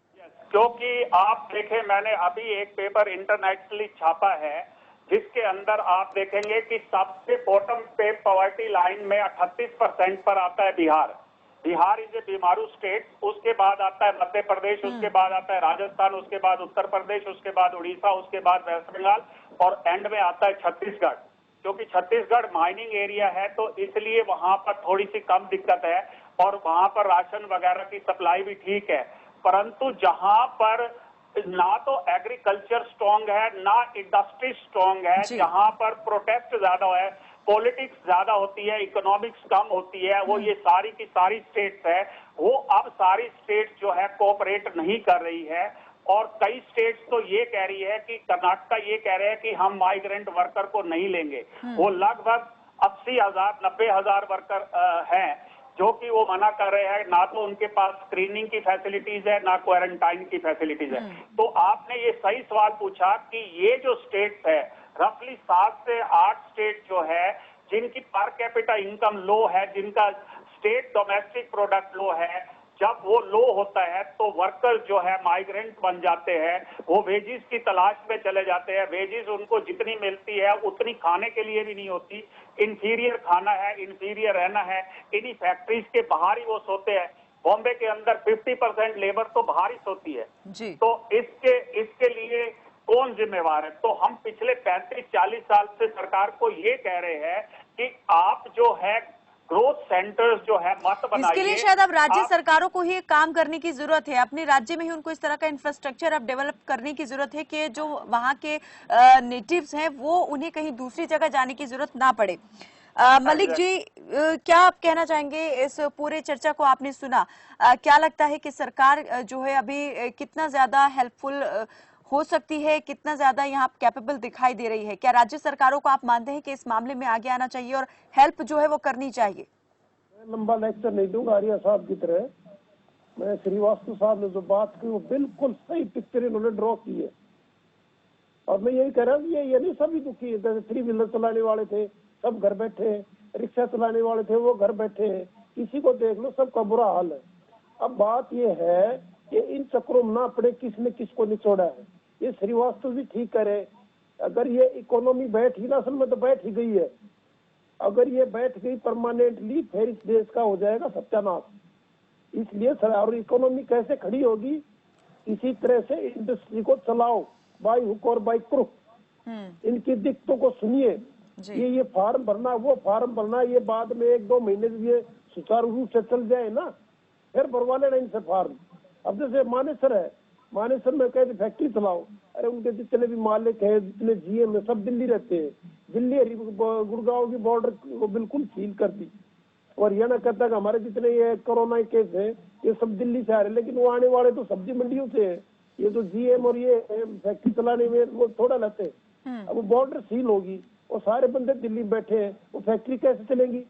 Speaker 3: क्योंकि आप देखें, मैंने अभी एक पेपर इंटरनेशनली छापा है जिसके अंदर आप देखेंगे कि सबसे बॉटम पे पॉवर्टी लाइन में 38% पर आता है Bihar. Bihar is a BIMARU state. उसके बाद आता है मध्य प्रदेश, उसके बाद आता है राजस्थान, उसके बाद उत्तर प्रदेश, उसके बाद उड़ीसा, उसके बाद वेस्ट बंगाल और एंड में आता है छत्तीसगढ़। क्योंकि छत्तीसगढ़ माइनिंग एरिया है तो इसलिए वहां पर थोड़ी सी कम दिक्कत है और वहां पर राशन वगैरह की सप्लाई भी ठीक है। परंतु जहां पर ना तो एग्रीकल्चर स्ट्रांग है, ना इंडस्ट्री स्ट्रांग है, जहां पर प्रोटेस्ट ज्यादा है, पॉलिटिक्स ज्यादा होती है, इकोनॉमिक्स कम होती है, वो ये सारी की सारी स्टेट्स है, वो अब सारी स्टेट्स जो है कोऑपरेट नहीं कर रही है। और कई स्टेट्स तो ये कह रही है कि कर्नाटका ये कह रहे हैं कि हम माइग्रेंट वर्कर को नहीं लेंगे। वो लगभग 80,000 90,000 वर्कर हैं जो कि वो मना कर रहे हैं, ना तो उनके पास स्क्रीनिंग की फैसिलिटीज है, ना क्वारंटाइन की फैसिलिटीज है। तो आपने ये सही सवाल पूछा कि ये जो स्टेट्स है, रफली 7 से 8 स्टेट जो है जिनकी पर कैपिटा इनकम लो है, जिनका स्टेट डोमेस्टिक प्रोडक्ट लो है, जब वो लो होता है तो वर्कर्स जो है माइग्रेंट बन जाते हैं, वो वेजिस की तलाश में चले जाते हैं। वेजिस उनको जितनी मिलती है उतनी खाने के लिए भी नहीं होती, इंफीरियर खाना है, इंफीरियर रहना है, इन्हीं फैक्ट्रीज के बाहर ही वो सोते हैं। बॉम्बे के अंदर 50% लेबर तो बाहर ही सोती है जी। तो इसके लिए कौन जिम्मेवार है? तो हम पिछले 35-40 साल से सरकार को ये कह रहे हैं कि आप जो है ग्रोथ सेंटर्स जो है मत बनाइए।
Speaker 1: इसके लिए शायद अब राज्य सरकारों को ही काम करने की जरूरत है, अपने राज्य में ही उनको इस तरह का इंफ्रास्ट्रक्चर अब डेवलप करने की जरूरत है कि जो वहां के नेटिव्स हैं वो उन्हें कहीं दूसरी जगह जाने की जरूरत ना पड़े। मलिक जी, क्या आप कहना चाहेंगे? इस पूरे चर्चा को आपने सुना, क्या लगता है कि सरकार जो है अभी कितना ज्यादा हेल्पफुल हो सकती है, कितना ज्यादा यहाँ कैपेबल दिखाई दे रही है? क्या राज्य सरकारों को आप मानते हैं कि इस मामले में आगे आना चाहिए और हेल्प जो है वो करनी चाहिए?
Speaker 4: मैं लंबा लेक्चर नहीं दूंगा आर्या साहब की तरह। मैं श्रीवास्तव साहब ने जो बात की वो बिल्कुल सही पिक्चर इन्होंने ड्रॉ की है। और मैं यही कह रहा हूँ, ये नहीं सभी दुखी है। जैसे 3 व्हीलर चलाने वाले थे सब घर बैठे हैं, रिक्शा चलाने वाले थे वो घर बैठे हैं, किसी को देख लो सबका बुरा हाल है। अब बात ये है कि इन चक्रों में ना पड़े किसने किसको निचोड़ा है। ये श्रीवास्तव भी ठीक करे, अगर ये इकोनॉमी बैठ ही ना, असल में तो बैठ ही गई है, अगर ये बैठ गई परमानेंटली फिर इस देश का हो जाएगा सत्यानाश। इसलिए और इकोनॉमी कैसे खड़ी होगी? इसी तरह से इंडस्ट्री को चलाओ बाय हुक और बाय क्रुक। इनकी दिक्कतों को सुनिए, ये फार्म भरना वो फार्म भरना, ये बाद में 1-2 महीने ये सुचारू रूप से चल जाए ना, फिर भरवा लेना इनसे फार्म। अब जैसे मानेसर है, मानेसर में कहते फैक्ट्री चलाओ, अरे उनके जितने भी मालिक है, जितने जीएम है, सब दिल्ली रहते हैं। दिल्ली गुड़गांव की बॉर्डर को बिल्कुल सील कर दी और ये ना कहता कि हमारे जितने ये कोरोना केस है ये सब दिल्ली से आ रहे, लेकिन वो आने वाले तो सब्जी मंडियों से है। ये तो जीएम और ये फैक्ट्री चलाने में वो थोड़ा लेते हैं। अब वो बॉर्डर सील होगी और सारे बंदे दिल्ली बैठे हैं, वो फैक्ट्री कैसे चलेगी?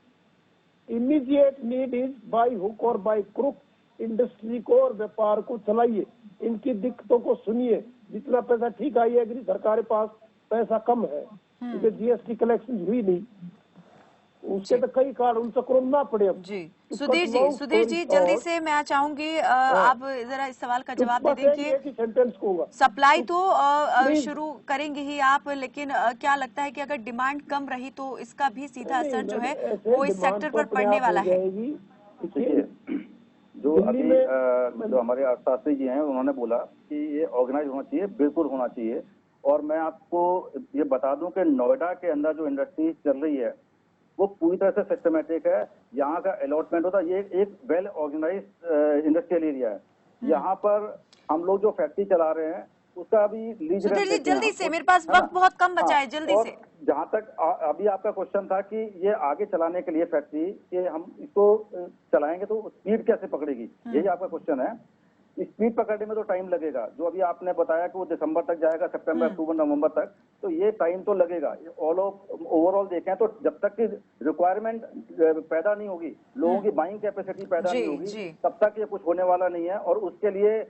Speaker 4: Immediate need is by hook और बाय क्रुक, इंडस्ट्री को और व्यापार को चलाइए, इनकी दिक्कतों को सुनिए। जितना पैसा ठीक आई है, सरकार के पास पैसा कम है क्योंकि जीएसटी कलेक्शन हुई नहीं, उसके तो कई कारण उन चक्रों में ना पड़े। अब
Speaker 1: जी सुधीर जी जल्दी से मैं चाहूंगी आप जरा इस सवाल का जवाब दे दें कि
Speaker 4: सेंटेंस को होगा
Speaker 1: सप्लाई तो शुरू करेंगे ही आप, लेकिन क्या लगता है कि अगर डिमांड कम रही तो इसका भी सीधा असर जो है वो इस सेक्टर पर पड़ने वाला है?
Speaker 2: जो अभी जो हमारे अर्थशास्त्री जी हैं उन्होंने बोला कि ये ऑर्गेनाइज होना चाहिए, बिल्कुल होना चाहिए। और मैं आपको ये बता दूं कि नोएडा के अंदर जो इंडस्ट्रीज चल रही है वो पूरी तरह से सिस्टमेटिक है। यहाँ का अलॉटमेंट होता है, ये एक वेल ऑर्गेनाइज्ड इंडस्ट्रियल एरिया है। यहाँ पर हम लोग जो फैक्ट्री चला रहे हैं उसका अभी लीज
Speaker 1: सुधीर
Speaker 2: रेंट
Speaker 1: जी
Speaker 2: देते हैं
Speaker 1: जल्दी
Speaker 2: हम,
Speaker 1: से, मेरे पास
Speaker 2: है ना?
Speaker 1: वक्त बहुत कम बचा
Speaker 2: हाँ,
Speaker 1: है, जल्दी
Speaker 2: और
Speaker 1: से।
Speaker 2: जहाँ तक अभी आपका क्वेश्चन था कि ये आगे चलाने के लिए फैक्ट्री कि हम इसको चलाएंगे तो स्पीड कैसे पकड़ेगी, यही आपका क्वेश्चन है। स्पीड पकड़ने में तो टाइम लगेगा, जो अभी आपने बताया कि वो दिसंबर तक जाएगा, सितंबर अक्टूबर नवंबर तक, तो ये टाइम तो लगेगा। ओवरऑल देखें तो जब तक की रिक्वायरमेंट पैदा नहीं होगी, लोगों की बाइंग कैपेसिटी पैदा नहीं होगी, तब तक ये कुछ होने वाला नहीं है। और उसके लिए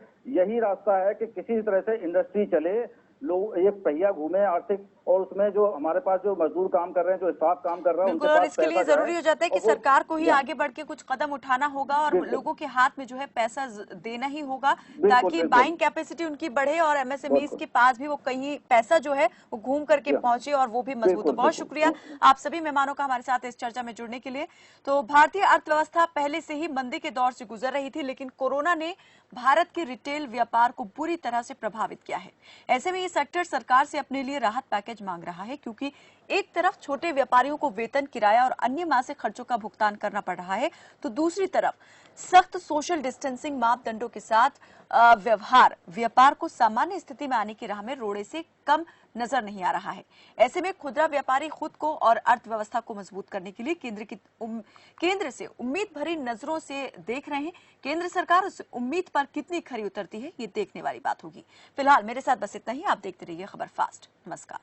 Speaker 2: यही रास्ता है कि किसी तरह से इंडस्ट्री चले, लोग एक पहिया घूमे आर्थिक, और उसमें जो हमारे पास जो मजदूर काम कर रहे हैं, जो स्टाफ काम कर रहा है,
Speaker 1: बिल्कुल,
Speaker 2: उनके
Speaker 1: और
Speaker 2: पास
Speaker 1: इसके लिए
Speaker 2: पैसा
Speaker 1: जरूरी
Speaker 2: जाए
Speaker 1: हो जाता है कि
Speaker 2: और वो-
Speaker 1: सरकार को ही आगे बढ़ के कुछ कदम उठाना होगा और
Speaker 2: बिल्कुल।
Speaker 1: लोगों के हाथ में जो है पैसा देना ही होगा,
Speaker 2: बिल्कुल,
Speaker 1: ताकि
Speaker 2: बिल्कुल।
Speaker 1: बाइंग कैपेसिटी उनकी बढ़े और एमएसएमईज
Speaker 2: बिल्कुल।
Speaker 1: के पास भी वो कहीं पैसा जो है वो घूम करके
Speaker 2: या।
Speaker 1: पहुंचे और वो भी मजबूत हो।
Speaker 2: बिल्कुल,
Speaker 1: बहुत
Speaker 2: बिल्कुल।
Speaker 1: शुक्रिया आप सभी मेहमानों का हमारे साथ इस चर्चा में जुड़ने के लिए। तो भारतीय अर्थव्यवस्था पहले से ही मंदी के दौर से गुजर रही थी, लेकिन कोरोना ने भारत के रिटेल व्यापार को बुरी तरह से प्रभावित किया है। ऐसे में ये सेक्टर सरकार से अपने लिए राहत पैकेज मांग रहा है, क्योंकि एक तरफ छोटे व्यापारियों को वेतन, किराया और अन्य मासिक खर्चों का भुगतान करना पड़ रहा है, तो दूसरी तरफ सख्त सोशल डिस्टेंसिंग मापदंडों के साथ व्यापार को सामान्य स्थिति में आने की राह में रोड़े से कम नजर नहीं आ रहा है। ऐसे में खुदरा व्यापारी खुद को और अर्थव्यवस्था को मजबूत करने के लिए केंद्र से उम्मीद भरी नजरों से देख रहे हैं। केंद्र सरकार उस उम्मीद पर कितनी खरी उतरती है, ये देखने वाली बात होगी। फिलहाल मेरे साथ बस इतना ही। आप देखते रहिए खबर फास्ट। नमस्कार।